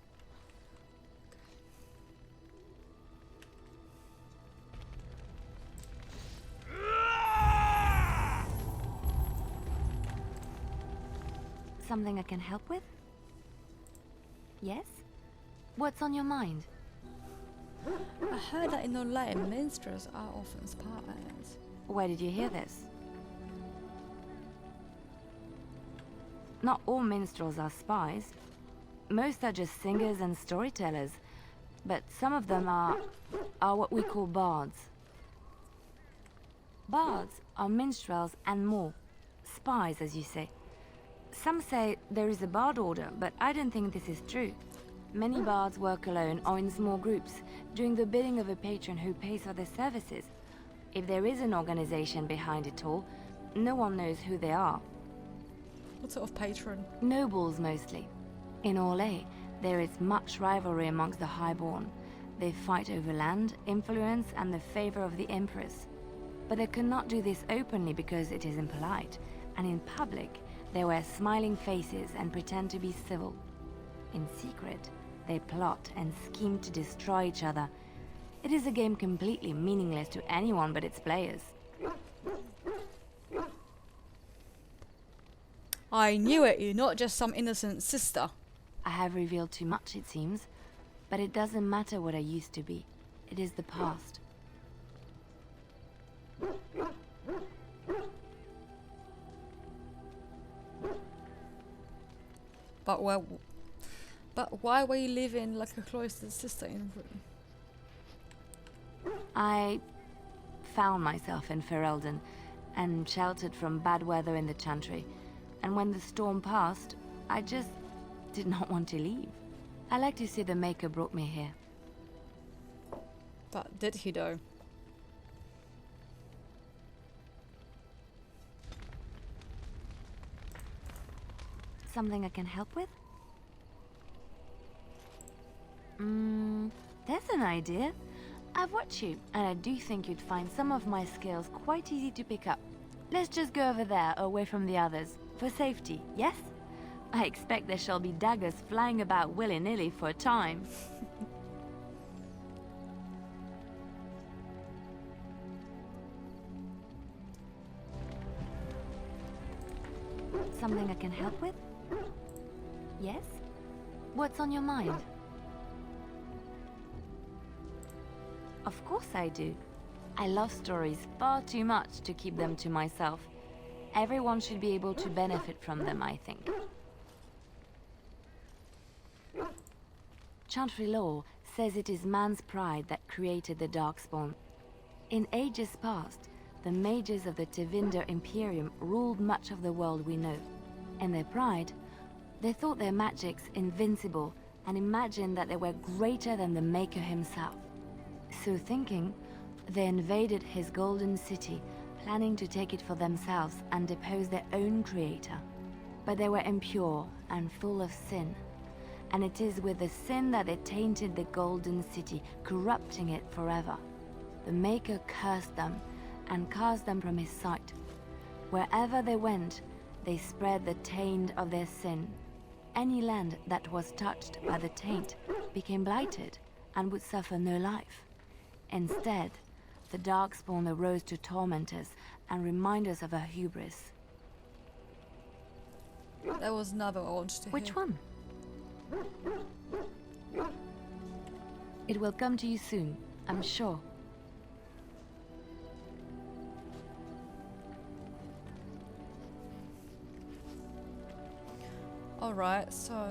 Something I can help with? Yes? What's on your mind? I heard that in Olay, minstrels are often spies. Where did you hear this? Not all minstrels are spies. Most are just singers and storytellers. But some of them are what we call bards. Bards are minstrels and more. Spies, as you say. Some say there is a bard order, but I don't think this is true. Many bards work alone or in small groups, doing the bidding of a patron who pays for their services. If there is an organization behind it all, no one knows who they are. What sort of patron? Nobles, mostly. In Orlais, there is much rivalry amongst the highborn. They fight over land, influence, and the favor of the Empress. But they cannot do this openly because it is impolite, and in public, they wear smiling faces and pretend to be civil. In secret, they plot and scheme to destroy each other. It is a game completely meaningless to anyone but its players. I knew it, you're not just some innocent sister. I have revealed too much, it seems. But it doesn't matter what I used to be. It is the past. But why were you living like a cloistered sister in Britain? I found myself in Ferelden and sheltered from bad weather in the Chantry. And when the storm passed, I just did not want to leave. I like to say the Maker brought me here. But did he though? Something I can help with? There's an idea. I've watched you, and I do think you'd find some of my skills quite easy to pick up. Let's just go over there, away from the others. For safety, yes? I expect there shall be daggers flying about willy-nilly for a time. Something I can help with? Yes? What's on your mind? Of course I do. I love stories far too much to keep them to myself. Everyone should be able to benefit from them, I think. Chantry law says it is man's pride that created the Darkspawn. In ages past, the mages of the Tevinder Imperium ruled much of the world we know. In their pride, they thought their magics invincible and imagined that they were greater than the Maker himself. So thinking, they invaded his golden city, planning to take it for themselves and depose their own creator. But they were impure and full of sin, and it is with the sin that they tainted the golden city, corrupting it forever. The Maker cursed them and cast them from his sight. Wherever they went, they spread the taint of their sin. Any land that was touched by the taint became blighted and would suffer no life. Instead, the Darkspawn arose to torment us and remind us of our hubris. There was another odd to Which hear. one? It will come to you soon, I'm sure. Alright, so...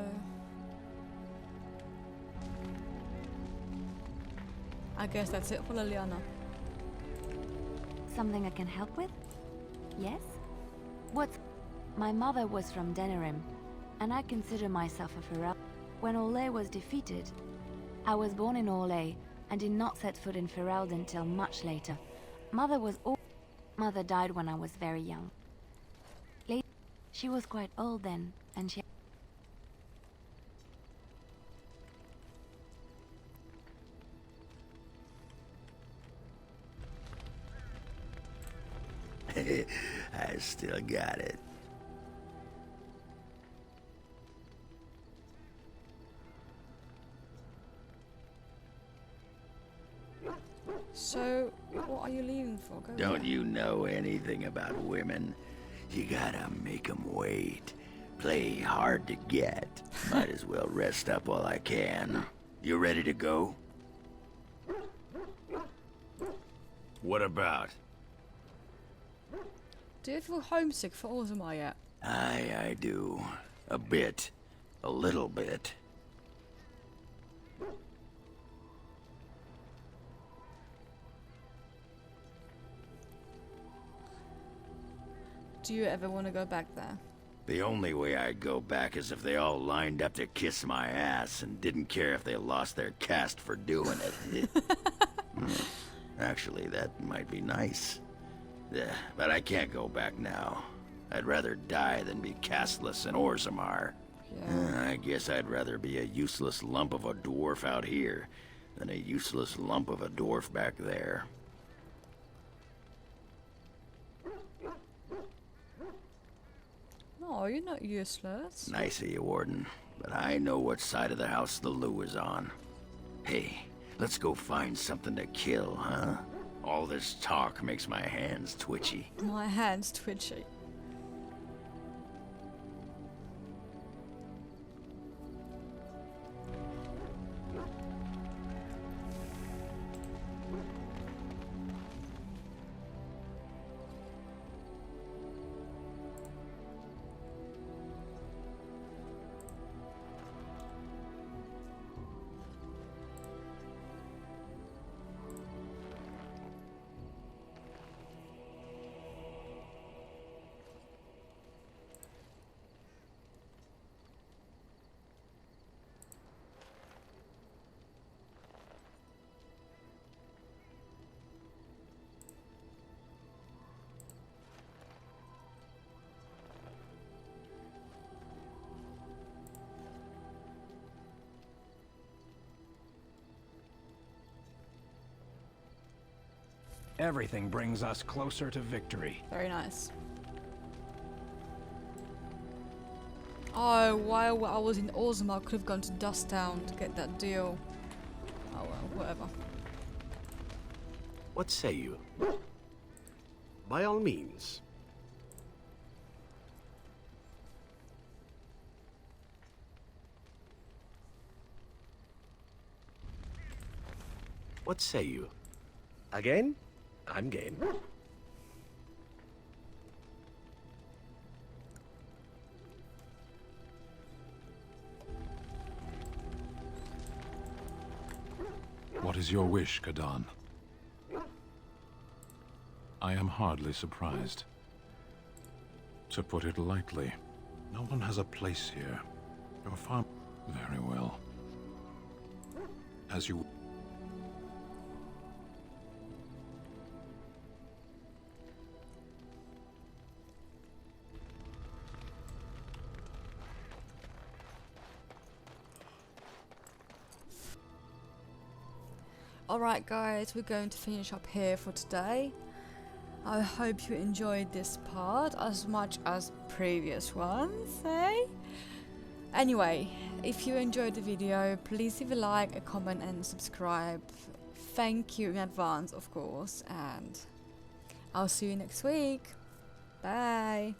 I guess that's it for Liliana. Something I can help with? Yes? What's... My mother was from Denerim, and I consider myself a Ferelden. When Orlais was defeated, I was born in Orlais and did not set foot in Ferelden until much later. Mother died when I was very young. She was quite old then, and she... I still got it. So, what are you leaving for? Go Don't away. you know anything about women? You gotta make 'em wait. Play hard to get. Might as well rest up while I can. You ready to go? What about? Do you feel homesick for Orzammar yet? I do. A bit. A little bit. Do you ever want to go back there? The only way I'd go back is if they all lined up to kiss my ass and didn't care if they lost their caste for doing it. Actually, that might be nice. But I can't go back now. I'd rather die than be casteless in Orzammar. I guess I'd rather be a useless lump of a dwarf out here than a useless lump of a dwarf back there. No, you're not useless. Nice of you, Warden, but I know what side of the house the Lou is on. Hey, let's go find something to kill, huh? All this talk makes my hands twitchy. My hand's twitchy. Everything brings us closer to victory. Very nice. Oh, while I was in Orzammar, I could have gone to Dusttown to get that deal. Oh well, whatever. What say you? By all means. What say you? Again? I'm game. What is your wish, Kadan? I am hardly surprised. To put it lightly, no one has a place here. Your farm... Very well. As you... Alright guys, we're going to finish up here for today. I hope you enjoyed this part as much as previous ones, eh? Anyway, if you enjoyed the video, please leave a like, a comment and subscribe. Thank you in advance, of course, and I'll see you next week. Bye!